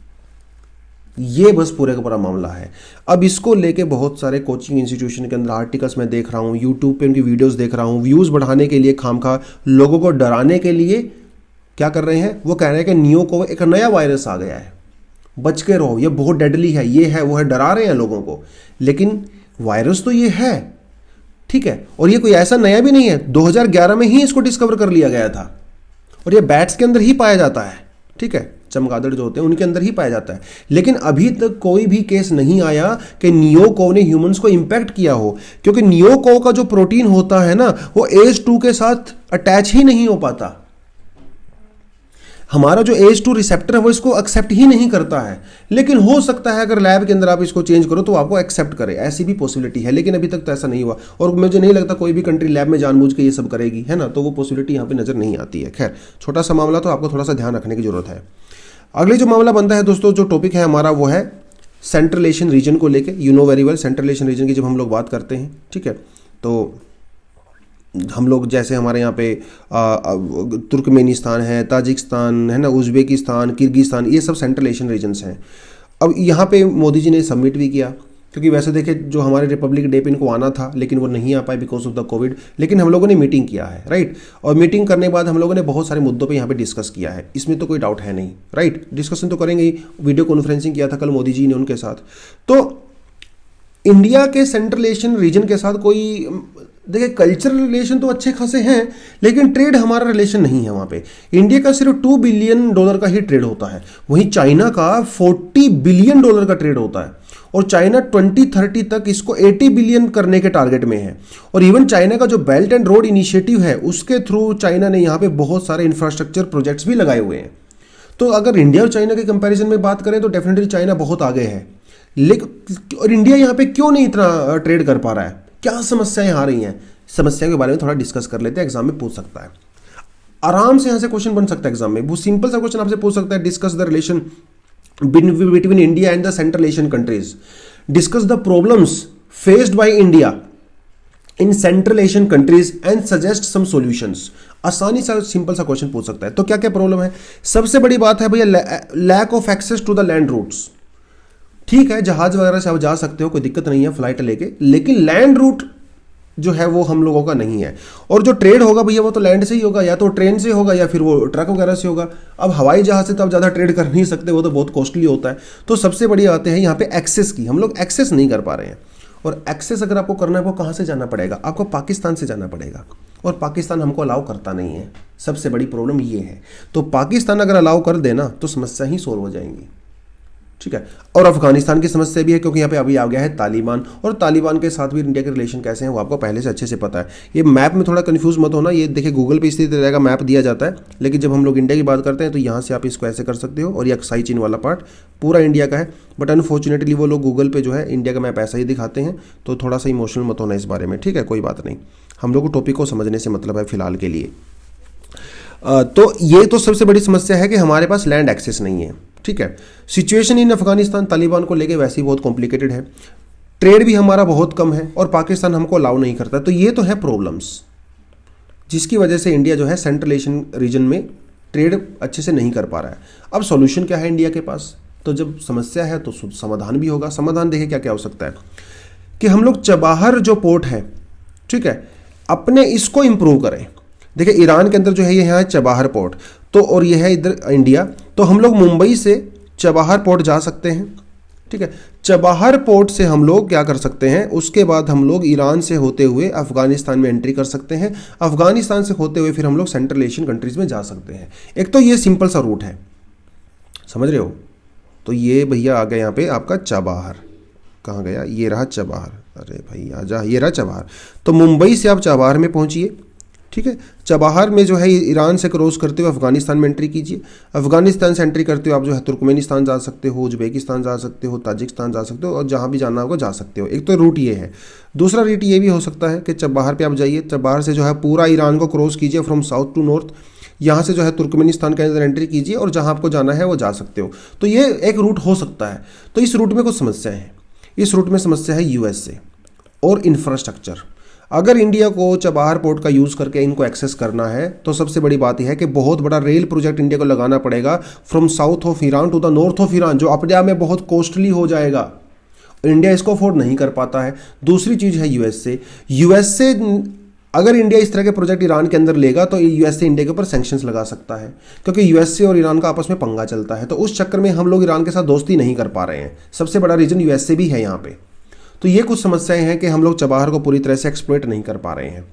ये बस पूरे का पूरा मामला है। अब इसको लेके बहुत सारे कोचिंग इंस्टीट्यूशन के अंदर आर्टिकल्स मैं देख रहा हूँ, यूट्यूब पे उनकी वीडियोस देख रहा हूँ, व्यूज़ बढ़ाने के लिए खामखा लोगों को डराने के लिए क्या कर रहे हैं, वो कह रहे हैं कि नियोकोव एक नया वायरस आ गया है, बच के रहो, ये बहुत डेडली है, ये है वो है, डरा रहे हैं लोगों को। लेकिन वायरस तो ये है, ठीक है, और ये कोई ऐसा नया भी नहीं है। 2011 में ही इसको डिस्कवर कर लिया गया था और ये बैट्स के अंदर ही पाया जाता है, ठीक है, चमगादड़ जो होते हैं उनके अंदर ही पाया जाता है। लेकिन अभी तक कोई भी केस नहीं आया कि नियोकोव ने ह्यूमंस को इंपैक्ट किया हो, क्योंकि नियोकोव का जो प्रोटीन होता है ना वो ACE2 के साथ अटैच ही नहीं हो पाता। हमारा जो ACE2 रिसेप्टर है वो इसको एक्सेप्ट ही नहीं करता है। लेकिन हो सकता है अगर लैब के अंदर आप इसको चेंज करो तो आपको एक्सेप्ट करे, ऐसी भी पॉसिबिलिटी है। लेकिन अभी तक तो ऐसा नहीं हुआ और मुझे नहीं लगता कोई भी कंट्री लैब में जानबूझ के ये सब करेगी, है ना, तो वो पॉसिबिलिटी यहाँ पे नजर नहीं आती है। खैर, छोटा सा मामला, तो आपको थोड़ा सा ध्यान रखने की जरूरत है। अगले जो मामला बनता है दोस्तों, जो टॉपिक है हमारा वो है सेंट्रल एशियन रीजन को लेके। You know very well, central Asian region की जब हम लोग बात करते हैं, ठीक है, तो हम लोग जैसे हमारे यहाँ पे तुर्कमेनिस्तान है, ताजिकिस्तान है ना, उज़्बेकिस्तान, किर्गिस्तान, ये सब सेंट्रल एशियन रीजन्स हैं। अब यहाँ पे मोदी जी ने सबमिट भी किया, क्योंकि वैसे देखे जो हमारे रिपब्लिक डे पे इनको आना था लेकिन वो नहीं आ पाए बिकॉज ऑफ द कोविड। लेकिन हम लोगों ने मीटिंग किया है, राइट, और मीटिंग करने के बाद हम लोगों ने बहुत सारे मुद्दों पे यहाँ पे डिस्कस किया है, इसमें तो कोई डाउट है नहीं, राइट, डिस्कशन तो करेंगे ही। वीडियो कॉन्फ्रेंसिंग किया था कल मोदी जी ने उनके साथ। तो इंडिया के सेंट्रल एशियन रीजन के साथ कोई, देखिए, कल्चरल रिलेशन तो अच्छे खासे हैं लेकिन ट्रेड हमारा रिलेशन नहीं है। वहाँ पे इंडिया का सिर्फ $2 बिलियन का ही ट्रेड होता है, वहीं चाइना का $40 बिलियन का ट्रेड होता है। और चाइना 2030 तक इसको 80 बिलियन करने के टारगेट में है। और इवन चाइना का जो बेल्ट एंड रोड इनिशिएटिव है उसके थ्रू चाइना ने यहाँ पे बहुत सारे इंफ्रास्ट्रक्चर प्रोजेक्ट्स भी लगाए हुए हैं। तो अगर इंडिया और चाइना के कंपैरिजन में बात करें तो डेफिनेटली चाइना बहुत आगे है। लेकिन और इंडिया यहाँ पे क्यों नहीं इतना ट्रेड कर पा रहा है, क्या समस्याएं आ रही हैं? समस्या के बारे में थोड़ा डिस्कस कर लेते हैं, एग्जाम में पूछ सकता है। आराम से यहां से क्वेश्चन बन सकता है एग्जाम में। वो सिंपल सा क्वेश्चन आपसे पूछ सकता है, discuss the relation between India and the Central Asian countries, discuss the problems faced by India in Central Asian countries and suggest some solutions. आसानी सा सिंपल सा क्वेश्चन पूछ सकता है। तो क्या क्या प्रॉब्लम है? सबसे बड़ी बात है भैया lack of access to the land routes. ठीक है, जहाज वगैरह से आप जा सकते हो, कोई दिक्कत नहीं है फ्लाइट लेके, लेकिन लैंड रूट जो है वो हम लोगों का नहीं है। और जो ट्रेड होगा भैया वो तो लैंड से ही होगा, या तो ट्रेन से होगा या फिर वो ट्रक वगैरह से होगा। अब हवाई जहाज से तो आप ज़्यादा ट्रेड कर नहीं सकते, वो तो बहुत कॉस्टली होता है। तो सबसे बड़ी बात है यहाँ पे एक्सेस की, हम लोग एक्सेस नहीं कर पा रहे हैं। और एक्सेस अगर आपको करना है, वो कहाँ से जाना पड़ेगा? आपको पाकिस्तान से जाना पड़ेगा, और पाकिस्तान हमको अलाउ करता नहीं है। सबसे बड़ी प्रॉब्लम ये है। तो पाकिस्तान अगर अलाउ कर देना तो समस्या ही सॉल्व हो जाएंगी। ठीक है, और अफगानिस्तान की समस्या भी है, क्योंकि यहाँ पे अभी आ गया है तालिबान, और तालिबान के साथ भी इंडिया के रिलेशन कैसे हैं वो आपको पहले से अच्छे से पता है। ये मैप में थोड़ा कंफ्यूज मत होना, ये देखिए गूगल पे इसी तरह का मैप दिया जाता है, लेकिन जब हम लोग इंडिया की बात करते हैं तो यहाँ से आप इसको ऐसे कर सकते हो, और ये अक्साई चीन वाला पार्ट पूरा इंडिया का है। बट अनफॉर्चुनेटली वो लोग गूगल पे जो है इंडिया का मैप ऐसा ही दिखाते हैं, तो थोड़ा सा इमोशनल मत होना इस बारे में। ठीक है, कोई बात नहीं, हम लोग को टॉपिक को समझने से मतलब है फिलहाल के लिए। तो ये तो सबसे बड़ी समस्या है कि हमारे पास लैंड एक्सेस नहीं है। ठीक है, सिचुएशन इन अफगानिस्तान तालिबान को लेके वैसे ही बहुत कॉम्प्लिकेटेड है, ट्रेड भी हमारा बहुत कम है, और पाकिस्तान हमको अलाउ नहीं करता। तो ये तो है प्रॉब्लम्स, जिसकी वजह से इंडिया जो है सेंट्रल एशियन रीजन में ट्रेड अच्छे से नहीं कर पा रहा है। अब सॉल्यूशन क्या है इंडिया के पास? तो जब समस्या है तो समाधान भी होगा। समाधान देखिए क्या क्या हो सकता है कि हम लोग चबाहर जो पोर्ट है, ठीक है, अपने इसको इंप्रूव करें। देखिए ईरान के अंदर जो है ये यहाँ है चबाहर पोर्ट, तो और ये है इधर इंडिया, तो हम लोग मुंबई से चबाहर पोर्ट जा सकते हैं। ठीक है, चबाहर पोर्ट से हम लोग क्या कर सकते हैं, उसके बाद हम लोग ईरान से होते हुए अफगानिस्तान में एंट्री कर सकते हैं। अफगानिस्तान से होते हुए फिर हम लोग सेंट्रल एशियन कंट्रीज में जा सकते हैं। एक तो ये सिंपल सा रूट है, समझ रहे हो? तो ये भैया आ गया यहाँ पे आपका चबाहर, कहाँ गया? ये रहा चबाहर, अरे भाई आजा, ये रहा चबाहर। तो मुंबई से आप चबाहर में पहुँचिए। ठीक है, चबाहर में जो है ईरान से क्रॉस करते हुए अफगानिस्तान में एंट्री कीजिए। अफगानिस्तान से एंट्री करते हुए आप जो है तुर्कमेनिस्तान जा सकते हो, उज्बेकिस्तान जा सकते हो, ताजिकिस्तान जा सकते हो, और जहाँ भी जाना होगा जा सकते हो। एक तो रूट ये है। दूसरा रूट ये भी हो सकता है कि चबाहर पे आप जाइए, चबाहर से जो है पूरा ईरान को क्रॉस कीजिए फ्रॉम साउथ टू नॉर्थ, यहाँ से जो है तुर्कमेनिस्तान के अंदर एंट्री कीजिए, और जहाँ आपको जाना है वो जा सकते हो। तो ये एक रूट हो सकता है। तो इस रूट में कुछ समस्या है। इस रूट में समस्या है यूएसए और इंफ्रास्ट्रक्चर। अगर इंडिया को चबाहर पोर्ट का यूज़ करके इनको एक्सेस करना है तो सबसे बड़ी बात यह है कि बहुत बड़ा रेल प्रोजेक्ट इंडिया को लगाना पड़ेगा from south of Iran to the north of Iran, जो अपने आप में बहुत कॉस्टली हो जाएगा। इंडिया इसको अफोर्ड नहीं कर पाता है। दूसरी चीज़ है यूएसए अगर इंडिया इस तरह के प्रोजेक्ट ईरान के अंदर लेगा तो यूएसए इंडिया के ऊपर सैंक्शंस लगा सकता है, क्योंकि यूएसए और ईरान का आपस में पंगा चलता है। तो उस चक्कर में हम लोग ईरान के साथ दोस्ती नहीं कर पा रहे हैं। सबसे बड़ा रीजन यूएसए भी है यहाँ पे। तो ये कुछ समस्याएं हैं कि हम लोग चबाहर को पूरी तरह से एक्सप्लॉइट नहीं कर पा रहे हैं।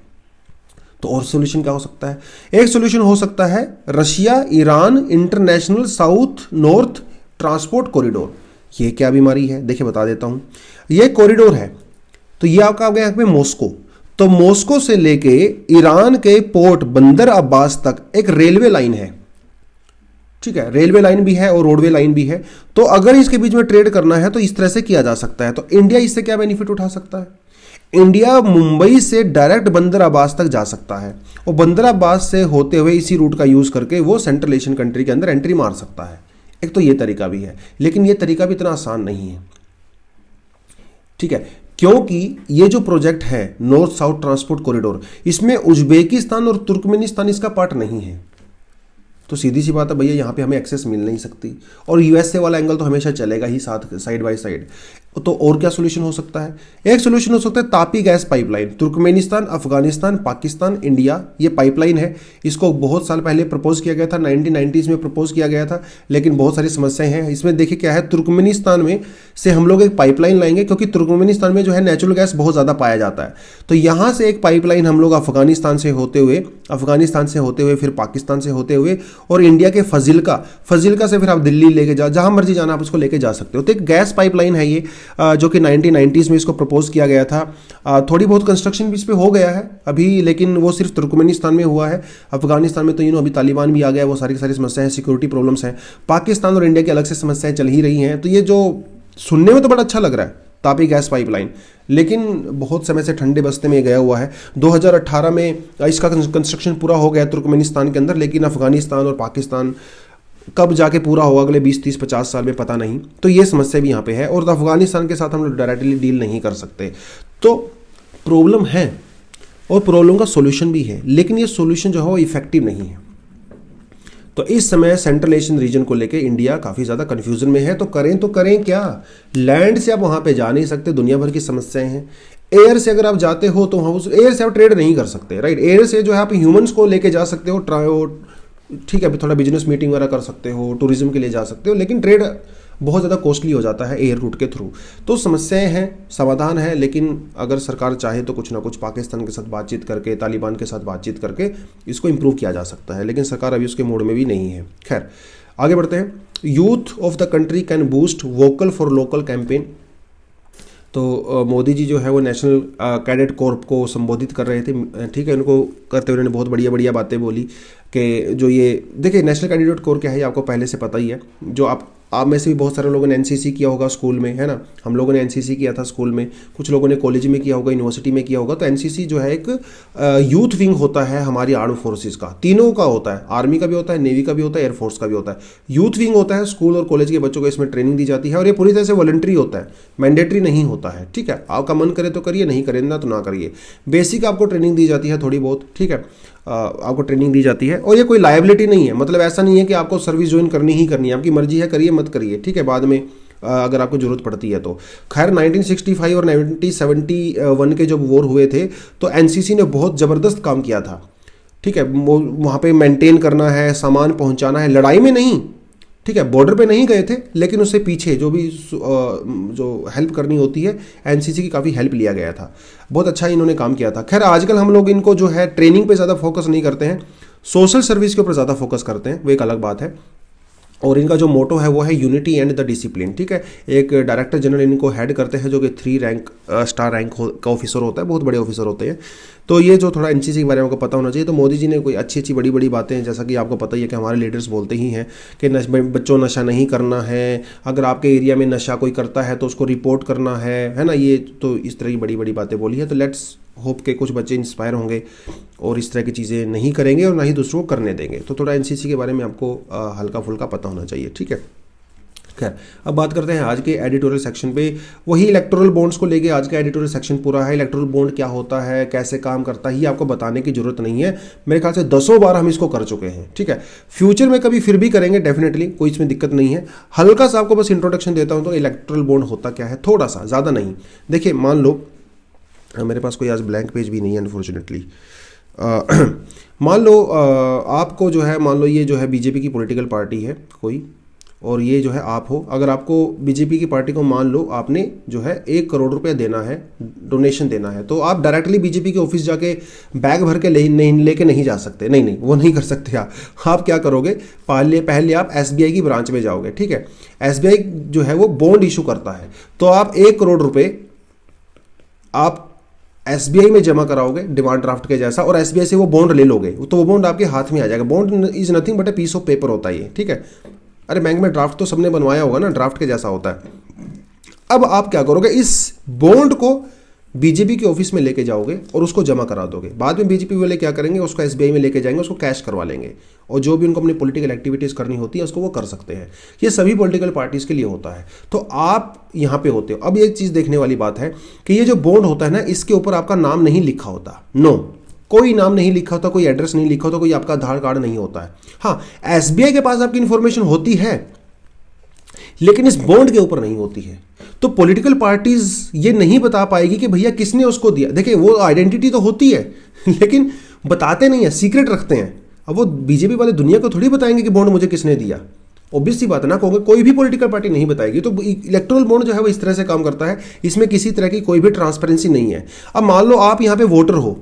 तो और सोल्यूशन क्या हो सकता है? एक सोल्यूशन हो सकता है Russia Iran international south north transport corridor. ये क्या बीमारी है देखिए बता देता हूं। ये कॉरिडोर है, तो ये आपका आ गया यहाँ पे मॉस्को। तो मॉस्को से लेके ईरान के पोर्ट बंदर अब्बास तक एक रेलवे लाइन है। ठीक है, रेलवे लाइन भी है और रोडवे लाइन भी है। तो अगर इसके बीच में ट्रेड करना है तो इस तरह से किया जा सकता है। तो इंडिया इससे क्या बेनिफिट उठा सकता है? इंडिया मुंबई से डायरेक्ट बंदर अब्बास तक जा सकता है, और बंदर अब्बास से होते हुए इसी रूट का यूज करके वो सेंट्रल एशियन कंट्री के अंदर एंट्री मार सकता है। एक तो ये तरीका भी है, लेकिन ये तरीका भी इतना आसान नहीं है। ठीक है, क्योंकि ये जो प्रोजेक्ट है नॉर्थ साउथ ट्रांसपोर्ट कॉरिडोर, इसमें उज्बेकिस्तान और तुर्कमेनिस्तान इसका पार्ट नहीं है। तो सीधी सी बात है भैया, यहाँ पे हमें एक्सेस मिल नहीं सकती, और यूएसए वाला एंगल तो हमेशा चलेगा ही साथ, साइड बाय साइड। तो और क्या सोल्यूशन हो सकता है? एक सोल्यूशन हो सकता है Tapi gas pipeline. Turkmenistan Afghanistan Pakistan India, ये पाइपलाइन है। इसको बहुत साल पहले प्रपोज किया गया था, 1990s में प्रपोज किया गया था, लेकिन बहुत सारी समस्याएं हैं इसमें। देखिए क्या है, तुर्कमेनिस्तान में से हम लोग एक पाइपलाइन लाएंगे, क्योंकि तुर्कमेनिस्तान में जो है नेचुरल गैस बहुत ज़्यादा पाया जाता है। तो यहाँ से एक पाइपलाइन हम लोग अफगानिस्तान से होते हुए फिर पाकिस्तान से होते हुए और इंडिया के फजिल्का से फिर आप दिल्ली लेके जहाँ मर्जी जाना आप उसको लेके जा सकते हो। तो एक गैस पाइपलाइन है ये, जो कि 1990s में इसको प्रपोज किया गया था। थोड़ी बहुत कंस्ट्रक्शन भी इस पे हो गया है अभी, लेकिन वो सिर्फ तुर्कमेनिस्तान में हुआ है। अफगानिस्तान में तो अभी तालिबान भी आ गया, वो सारी समस्याएं, सिक्योरिटी प्रॉब्लम्स हैं। पाकिस्तान और इंडिया की अलग से समस्याएं चल ही रही हैं। तो ये जो सुनने में तो बड़ा अच्छा लग रहा है, तापी गैस पाइपलाइन, लेकिन बहुत समय से ठंडे बस्ते में गया हुआ है। 2018 में इसका कंस्ट्रक्शन पूरा हो गया तुर्कमेनिस्तान के अंदर, लेकिन अफगानिस्तान और पाकिस्तान कब जाके पूरा होगा अगले 20, 30, 50 साल में पता नहीं। तो ये समस्या भी यहाँ पे है, और अफगानिस्तान के साथ हम लोग डायरेक्टली डील नहीं कर सकते। तो प्रॉब्लम है और प्रॉब्लम का सॉल्यूशन भी है, लेकिन ये सॉल्यूशन जो है वो इफेक्टिव नहीं है। तो इस समय सेंट्रल एशियन रीजन को लेके इंडिया काफ़ी ज़्यादा कन्फ्यूजन में है। तो करें क्या? लैंड से आप वहाँ पे जा नहीं सकते, दुनिया भर की समस्याएं हैं। एयर से अगर आप जाते हो तो वहाँ एयर से आप ट्रेड नहीं कर सकते, राइट। एयर से जो है आप ह्यूमंस को लेके जा सकते हो, ठीक है, अभी थोड़ा बिजनेस मीटिंग वगैरह कर सकते हो, टूरिज्म के लिए जा सकते हो, लेकिन ट्रेड बहुत ज़्यादा कॉस्टली हो जाता है एयर रूट के थ्रू। तो समस्याएं हैं, समाधान है, लेकिन अगर सरकार चाहे तो कुछ ना कुछ पाकिस्तान के साथ बातचीत करके, तालिबान के साथ बातचीत करके इसको इम्प्रूव किया जा सकता है, लेकिन सरकार अभी उसके मोड में भी नहीं है। खैर, आगे बढ़ते हैं। Youth of the country can boost vocal for local campaign. तो मोदी जी जो है वो नेशनल कैडेट कॉर्प को संबोधित कर रहे थे, ठीक है। उनको करते हुए उन्होंने बहुत बढ़िया बढ़िया बातें बोली कि जो ये देखिए नेशनल कैडेट कॉर्प क्या है, आपको पहले से पता ही है। जो आप में से भी बहुत सारे लोगों ने एनसीसी किया होगा स्कूल में, है ना। हम लोगों ने एनसीसी किया था स्कूल में, कुछ लोगों ने कॉलेज में किया होगा, यूनिवर्सिटी में किया होगा। तो एनसीसी जो है एक यूथ विंग होता है हमारी आर्म फोर्सेस का, तीनों का होता है, आर्मी का भी होता है, नेवी का भी होता है, एयरफोर्स का भी होता है। यूथ विंग होता है, स्कूल और कॉलेज के बच्चों को इसमें ट्रेनिंग दी जाती है, और ये पूरी तरह से वॉलंटरी होता है, मैंडेटरी नहीं होता है, ठीक है। आपका मन करे तो करिए, नहीं करे ना तो ना करिए। बेसिक आपको ट्रेनिंग दी जाती है थोड़ी बहुत, ठीक है, आपको ट्रेनिंग दी जाती है, और ये कोई लायबिलिटी नहीं है। मतलब ऐसा नहीं है कि आपको सर्विस ज्वाइन करनी ही करनी है, आपकी मर्जी है, करिए मत करिए, ठीक है, बाद में अगर आपको जरूरत पड़ती है तो। खैर 1965 और 1971 के जब वॉर हुए थे तो एनसीसी ने बहुत ज़बरदस्त काम किया था, ठीक है। वहाँ पे मेंटेन करना है, सामान पहुँचाना है, लड़ाई में नहीं, ठीक है, बॉर्डर पे नहीं गए थे, लेकिन उससे पीछे जो भी जो हेल्प करनी होती है, एनसीसी की काफ़ी हेल्प लिया गया था। बहुत अच्छा इन्होंने काम किया था। खैर आजकल हम लोग इनको जो है ट्रेनिंग पे ज़्यादा फोकस नहीं करते हैं, सोशल सर्विस के ऊपर ज़्यादा फोकस करते हैं, वो एक अलग बात है। और इनका जो मोटो है वो है यूनिटी एंड द डिसिप्लिन, ठीक है। एक डायरेक्टर जनरल इनको हेड करते हैं जो कि 3 स्टार रैंक का ऑफिसर होता है, बहुत बड़े ऑफिसर होते हैं। तो ये जो थोड़ा एनसीसी के बारे में आपको पता होना चाहिए। तो मोदी जी ने कोई अच्छी अच्छी बड़ी बड़ी बातें, जैसा कि आपको पता ही है कि हमारे लीडर्स बोलते ही हैं कि बच्चों नशा नहीं करना है, अगर आपके एरिया में नशा कोई करता है तो उसको रिपोर्ट करना है ना। ये तो इस तरह की बड़ी बड़ी बातें बोली है। तो लेट्स होप के कुछ बच्चे इंस्पायर होंगे और इस तरह की चीज़ें नहीं करेंगे और ना ही दूसरों को करने देंगे। तो थोड़ा एनसीसी के बारे में आपको हल्का फुल्का पता होना चाहिए, ठीक है। खैर अब बात करते हैं आज के एडिटोरियल सेक्शन पे। वही इलेक्टोरल बॉन्ड्स को लेके आज का एडिटोरियल सेक्शन पूरा है। इलेक्टोरल बॉन्ड क्या होता है, कैसे काम करता है, ये आपको बताने की जरूरत नहीं है। मेरे ख्याल से 10 बार हम इसको कर चुके हैं, ठीक है। फ्यूचर में कभी फिर भी करेंगे डेफिनेटली, कोई इसमें दिक्कत नहीं है। हल्का सा आपको बस इंट्रोडक्शन देता हूँ। तो इलेक्टोरल बॉन्ड होता क्या है, थोड़ा सा, ज़्यादा नहीं। देखिए मान लो मेरे पास कोई आज ब्लैंक पेज भी नहीं है अनफॉर्चुनेटली। मान लो आपको जो है, मान लो ये जो है बीजेपी की पॉलिटिकल पार्टी है कोई, और ये जो है आप हो। अगर आपको बीजेपी की पार्टी को मान लो आपने जो है 1 करोड़ रुपया देना है, डोनेशन देना है, तो आप डायरेक्टली बीजेपी के ऑफिस जाके बैग भर के लेके नहीं जा सकते। नहीं, वो नहीं कर सकते आप क्या करोगे, पहले आप एसबीआई की ब्रांच में जाओगे, ठीक है। एसबीआई जो है वो बॉन्ड इशू करता है, तो आप 1 करोड़ रुपये आप एसबीआई में जमा कराओगे डिमांड ड्राफ्ट के जैसा, और एसबीआई से वो बॉन्ड ले लोगे, तो वो बॉन्ड आपके हाथ में आ जाएगा। Bond is nothing but a piece of paper होता है ये, ठीक है। अरे बैंक में ड्राफ्ट तो सबने बनवाया होगा ना, ड्राफ्ट के जैसा होता है। अब आप क्या करोगे, इस बॉन्ड को बीजेपी के ऑफिस में लेके जाओगे और उसको जमा करा दोगे। बाद में बीजेपी वाले क्या करेंगे, उसको एसबीआई में लेके जाएंगे, उसको कैश करवा लेंगे, और जो भी उनको अपनी पॉलिटिकल एक्टिविटीज़ करनी होती है उसको वो कर सकते हैं। ये सभी पॉलिटिकल पार्टीज़ के लिए होता है। तो आप यहाँ पे होते हो। अब एक चीज़ देखने वाली बात है कि ये जो बॉन्ड होता है ना, इसके ऊपर आपका नाम नहीं लिखा होता। नो, कोई नाम नहीं लिखा होता, कोई एड्रेस नहीं लिखा होता, कोई आपका आधार कार्ड नहीं होता है। हाँ, एसबीआई के पास आपकी इंफॉर्मेशन होती है, लेकिन इस बॉन्ड के ऊपर नहीं होती है। तो पॉलिटिकल पार्टीज ये नहीं बता पाएगी कि भैया किसने उसको दिया। देखिए वो आइडेंटिटी तो होती है लेकिन बताते नहीं है, सीक्रेट रखते हैं। अब वो बीजेपी वाले दुनिया को थोड़ी बताएंगे कि बॉन्ड मुझे किसने दिया। ऑब्वियस सी बात है ना, कहोगे कोई भी पॉलिटिकल पार्टी नहीं बताएगी। तो इलेक्टोरल बॉन्ड जो है वो इस तरह से काम करता है, इसमें किसी तरह की कोई भी ट्रांसपेरेंसी नहीं है। अब मान लो आप यहाँ पे वोटर हो,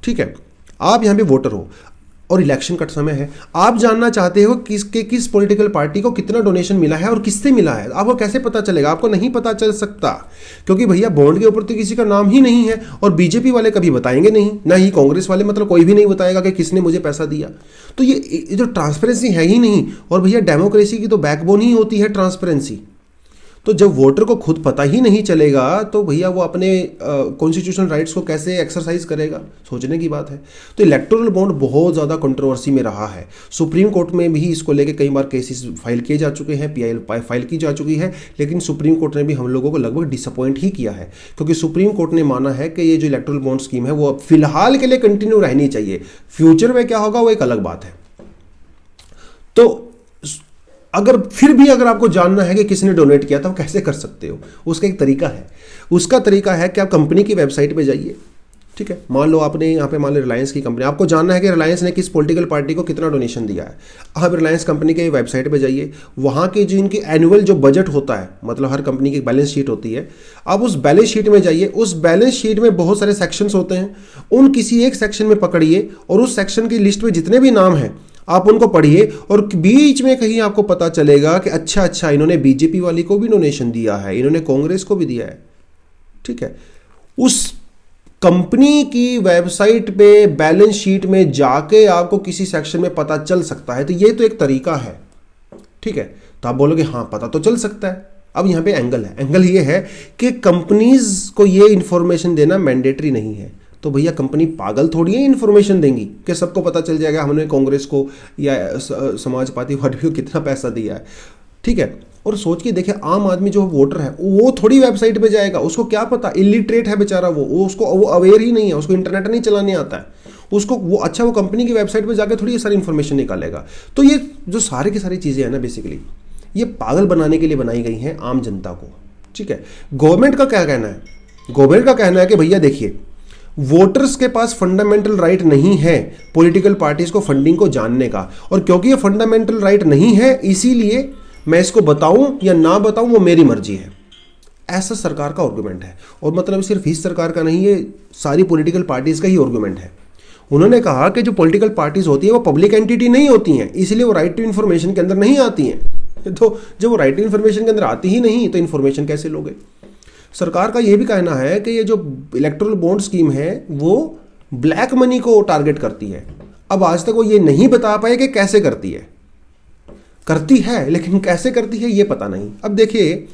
ठीक है, आप यहाँ पे वोटर हो और इलेक्शन का समय है, आप जानना चाहते हो किस पॉलिटिकल पार्टी को कितना डोनेशन मिला है और किससे मिला है। आपको कैसे पता चलेगा? आपको नहीं पता चल सकता, क्योंकि भैया बॉन्ड के ऊपर तो किसी का नाम ही नहीं है, और बीजेपी वाले कभी बताएंगे नहीं, ना ही कांग्रेस वाले, मतलब कोई भी नहीं बताएगा कि किसने मुझे पैसा दिया। तो ये जो ट्रांसपेरेंसी है ही नहीं, और भैया डेमोक्रेसी की तो बैकबोन ही होती है ट्रांसपेरेंसी। तो जब वोटर को खुद पता ही नहीं चलेगा तो भैया वो अपने कॉन्स्टिट्यूशनल राइट्स को कैसे एक्सरसाइज करेगा, सोचने की बात है। तो इलेक्टोरल बॉन्ड बहुत ज़्यादा कंट्रोवर्सी में रहा है। सुप्रीम कोर्ट में भी इसको लेके कई बार केसेस फाइल किए जा चुके हैं, PIL फाइल की जा चुकी है, लेकिन सुप्रीम कोर्ट ने भी हम लोगों को लगभग डिसअपॉइंट ही किया है, क्योंकि सुप्रीम कोर्ट ने माना है कि ये जो इलेक्टोरल बॉन्ड स्कीम है वो फिलहाल के लिए कंटिन्यू रहनी चाहिए, फ्यूचर में क्या होगा वो एक अलग बात है। तो अगर आपको जानना है कि किसने डोनेट किया था, वो कैसे कर सकते हो, उसका एक तरीका है। उसका तरीका है कि आप कंपनी की वेबसाइट पे जाइए, ठीक है। मान लो आपने यहाँ पे मान लो रिलायंस की कंपनी, आपको जानना है कि रिलायंस ने किस पॉलिटिकल पार्टी को कितना डोनेशन दिया है। आप रिलायंस कंपनी के वेबसाइट पे जाइए, वहाँ की जो इनकी एनुअल जो बजट होता है, मतलब हर कंपनी की बैलेंस शीट होती है, आप उस बैलेंस शीट में जाइए। उस बैलेंस शीट में बहुत सारे सेक्शंस होते हैं, उन किसी एक सेक्शन में पकड़िए और उस सेक्शन की लिस्ट में जितने भी नाम हैं आप उनको पढ़िए, और बीच में कहीं आपको पता चलेगा कि अच्छा इन्होंने बीजेपी वाली को भी डोनेशन दिया है, इन्होंने कांग्रेस को भी दिया है, ठीक है। उस कंपनी की वेबसाइट पे बैलेंस शीट में जाके आपको किसी सेक्शन में पता चल सकता है। तो ये तो एक तरीका है, ठीक है। तो आप बोलोगे हाँ पता तो चल सकता है। अब यहाँ पे एंगल ये है कि कंपनीज को ये इंफॉर्मेशन देना मैंडेटरी नहीं है। तो भैया कंपनी पागल थोड़ी है इंफॉर्मेशन देंगी कि सबको पता चल जाएगा हमने कांग्रेस को या समाजवादी पार्टी को कितना पैसा दिया है, ठीक है। और सोच के देखिए, आम आदमी जो वोटर है वो थोड़ी वेबसाइट पे जाएगा, उसको क्या पता, इलिटरेट है बेचारा, वो अवेयर ही नहीं है, उसको इंटरनेट नहीं चलाने आता है, उसको वो कंपनी की वेबसाइट पे जाके थोड़ी ये सारी इन्फॉर्मेशन निकालेगा। तो ये जो सारी की सारी चीज़ें हैं ना, बेसिकली ये पागल बनाने के लिए बनाई गई हैं आम जनता को, ठीक है। गवर्नमेंट का क्या कहना है? गवर्नमेंट का कहना है कि भैया देखिए, वोटर्स के पास फंडामेंटल राइट नहीं है पॉलिटिकल पार्टीज को फंडिंग को जानने का, और क्योंकि ये फंडामेंटल राइट नहीं है इसीलिए मैं इसको बताऊं या ना बताऊं वो मेरी मर्जी है। ऐसा सरकार का आर्गुमेंट है, और मतलब सिर्फ इस सरकार का नहीं, ये सारी पॉलिटिकल पार्टीज का ही आर्गुमेंट है। उन्होंने कहा कि जो पॉलिटिकल पार्टीज होती है वो पब्लिक एंटिटी नहीं होती हैं, इसलिए वो राइट टू इन्फॉर्मेशन के अंदर नहीं आती हैं। तो जब वो राइट टू इन्फॉर्मेशन के अंदर आती ही नहीं तो इन्फॉर्मेशन कैसे लोगे? सरकार का यह भी कहना है कि ये जो इलेक्टोरल बॉन्ड स्कीम है वो ब्लैक मनी को टारगेट करती है। अब आज तक वो ये नहीं बता पाए कि कैसे करती है, लेकिन कैसे करती है ये पता नहीं। अब देखिए,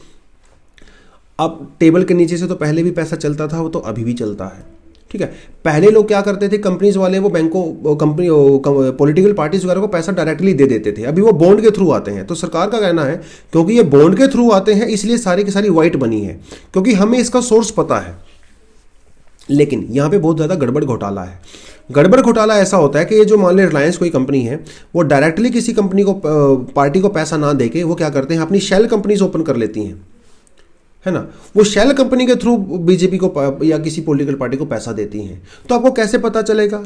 अब टेबल के नीचे से तो पहले भी पैसा चलता था, वो तो अभी भी चलता है, ठीक है। पहले लोग क्या करते थे, कंपनीज वाले वो बैंकों कंपनी पॉलिटिकल पार्टीज वगैरह को पैसा डायरेक्टली दे देते थे, अभी वो बॉन्ड के थ्रू आते हैं। तो सरकार का कहना है क्योंकि ये बॉन्ड के थ्रू आते हैं इसलिए सारी की सारी वाइट बनी है, क्योंकि हमें इसका सोर्स पता है। लेकिन यहाँ पे बहुत ज़्यादा गड़बड़ घोटाला है। गड़बड़ घोटाला ऐसा होता है कि ये जो मान लो रिलायंस कोई कंपनी है, वो डायरेक्टली किसी कंपनी को पार्टी को पैसा ना देके वो क्या करते हैं, अपनी शेल कंपनीज ओपन कर लेती हैं, है ना। वो शेल कंपनी के थ्रू बीजेपी को या किसी पॉलिटिकल पार्टी को पैसा देती हैं। तो आपको कैसे पता चलेगा?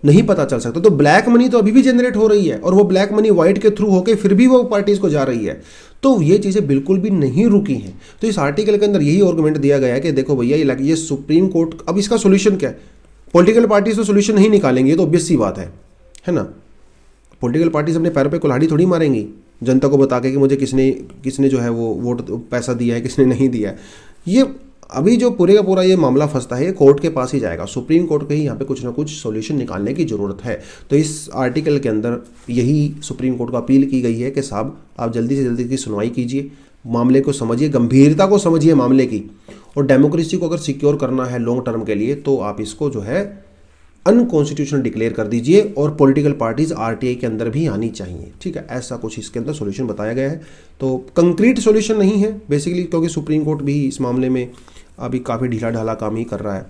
नहीं पता चल सकता। तो ब्लैक मनी तो अभी भी जनरेट हो रही है, और वो ब्लैक मनी व्हाइट के थ्रू होकर फिर भी वो पार्टीज को जा रही है। तो ये चीज़ें बिल्कुल भी नहीं रुकी हैं। तो इस आर्टिकल के अंदर यही आर्गुमेंट दिया गया है कि देखो भैया, ये सुप्रीम कोर्ट, अब इसका सोल्यूशन क्या है? पॉलिटिकल पार्टीज तो सोल्यूशन नहीं निकालेंगे, ये तो ऑब्वियस सी बात है ना। पॉलिटिकल पार्टीज अपने पैर पे कुल्हाड़ी थोड़ी मारेंगी जनता को बता के कि मुझे किसने जो है वो वोट पैसा दिया है, किसने नहीं दिया है। ये अभी जो पूरे का पूरा ये मामला फंसता है, ये कोर्ट के पास ही जाएगा। सुप्रीम कोर्ट के ही यहाँ पे कुछ ना कुछ सॉल्यूशन निकालने की ज़रूरत है। तो इस आर्टिकल के अंदर यही सुप्रीम कोर्ट को अपील की गई है कि साहब आप जल्दी से जल्दी की सुनवाई कीजिए, मामले को समझिए, गंभीरता को समझिए मामले की, और डेमोक्रेसी को अगर सिक्योर करना है लॉन्ग टर्म के लिए तो आप इसको जो है अनकॉन्स्टिट्यूशनल डिक्लेयर कर दीजिए, और पॉलिटिकल पार्टीज आरटीआई के अंदर भी आनी चाहिए, ठीक है। ऐसा कुछ इसके अंदर सॉल्यूशन बताया गया है। तो कंक्रीट सॉल्यूशन नहीं है बेसिकली, क्योंकि सुप्रीम कोर्ट भी इस मामले में अभी काफ़ी ढीला ढाला काम ही कर रहा है।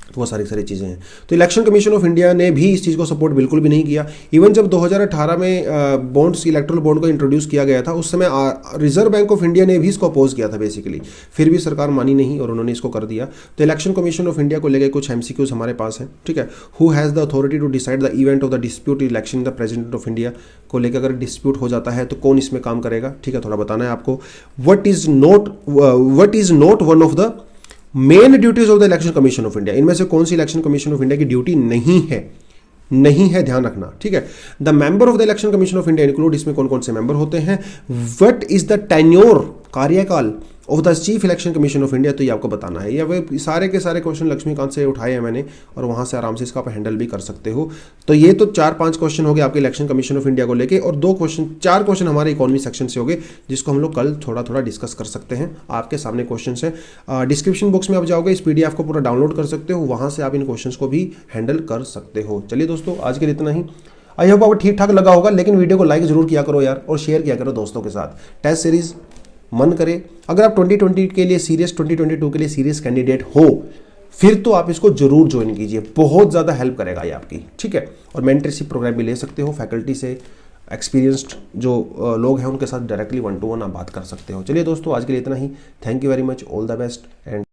तो वो सारी चीज़ें हैं। तो इलेक्शन कमीशन ऑफ इंडिया ने भी इस चीज़ को सपोर्ट बिल्कुल भी नहीं किया। इवन जब 2018 में बॉन्ड्स, इलेक्ट्रल बॉन्ड को इंट्रोड्यूस किया गया था, उस समय रिजर्व बैंक ऑफ इंडिया ने भी इसको अपोज किया था बेसिकली, फिर भी सरकार मानी नहीं और उन्होंने इसको कर दिया। तो इलेक्शन कमीशन ऑफ इंडिया को लेकर कुछ MCQs हमारे पास हैं, ठीक है। Who has the authority to decide the event of the dispute election the president of India को लेकर अगर डिस्प्यूट हो जाता है तो कौन इसमें काम करेगा, ठीक है, थोड़ा बताना है आपको। What is not one of the main duties of the election commission of India, इनमें से कौन सी इलेक्शन कमीशन ऑफ इंडिया की ड्यूटी नहीं है, ध्यान रखना, ठीक है। The member of the election commission of India include, इसमें कौन कौन से मेंबर होते हैं। व्हाट इज द टेन्योर कार्यकाल of the chief election commission of India, तो ये आपको बताना है। या वे सारे के सारे क्वेश्चन लक्ष्मीकांत से उठाए हैं मैंने, और वहाँ से आराम से इसका आप हैंडल भी कर सकते हो। तो ये तो 4-5 क्वेश्चन हो गए आपके इलेक्शन कमीशन ऑफ इंडिया को लेके, और 4 क्वेश्चन हमारे इकोनॉमी सेक्शन से हो गए, जिसको हम लोग कल थोड़ा थोड़ा डिस्कस कर सकते हैं। आपके सामने क्वेश्चन है, डिस्क्रिप्शन बॉक्स में आप जाओगे, इस PDF को पूरा डाउनलोड कर सकते हो, वहाँ से आप इन क्वेश्चन को भी हैंडल कर सकते हो। चलिए दोस्तों, आज के लिए इतना ही। आई होप आपको ठीक ठाक लगा होगा, लेकिन वीडियो को लाइक जरूर किया करो यार, और शेयर किया करो दोस्तों के साथ। टेस्ट सीरीज मन करे, अगर आप 2020 के लिए सीरियस, 2022 के लिए सीरियस कैंडिडेट हो, फिर तो आप इसको जरूर ज्वाइन कीजिए, बहुत ज़्यादा हेल्प करेगा ये आपकी, ठीक है। और मेंटरशिप प्रोग्राम भी ले सकते हो, फैकल्टी से एक्सपीरियंस्ड जो लोग हैं उनके साथ डायरेक्टली 1-to-1 आप बात कर सकते हो। चलिए दोस्तों, आज के लिए इतना ही। Thank you very much, all the best and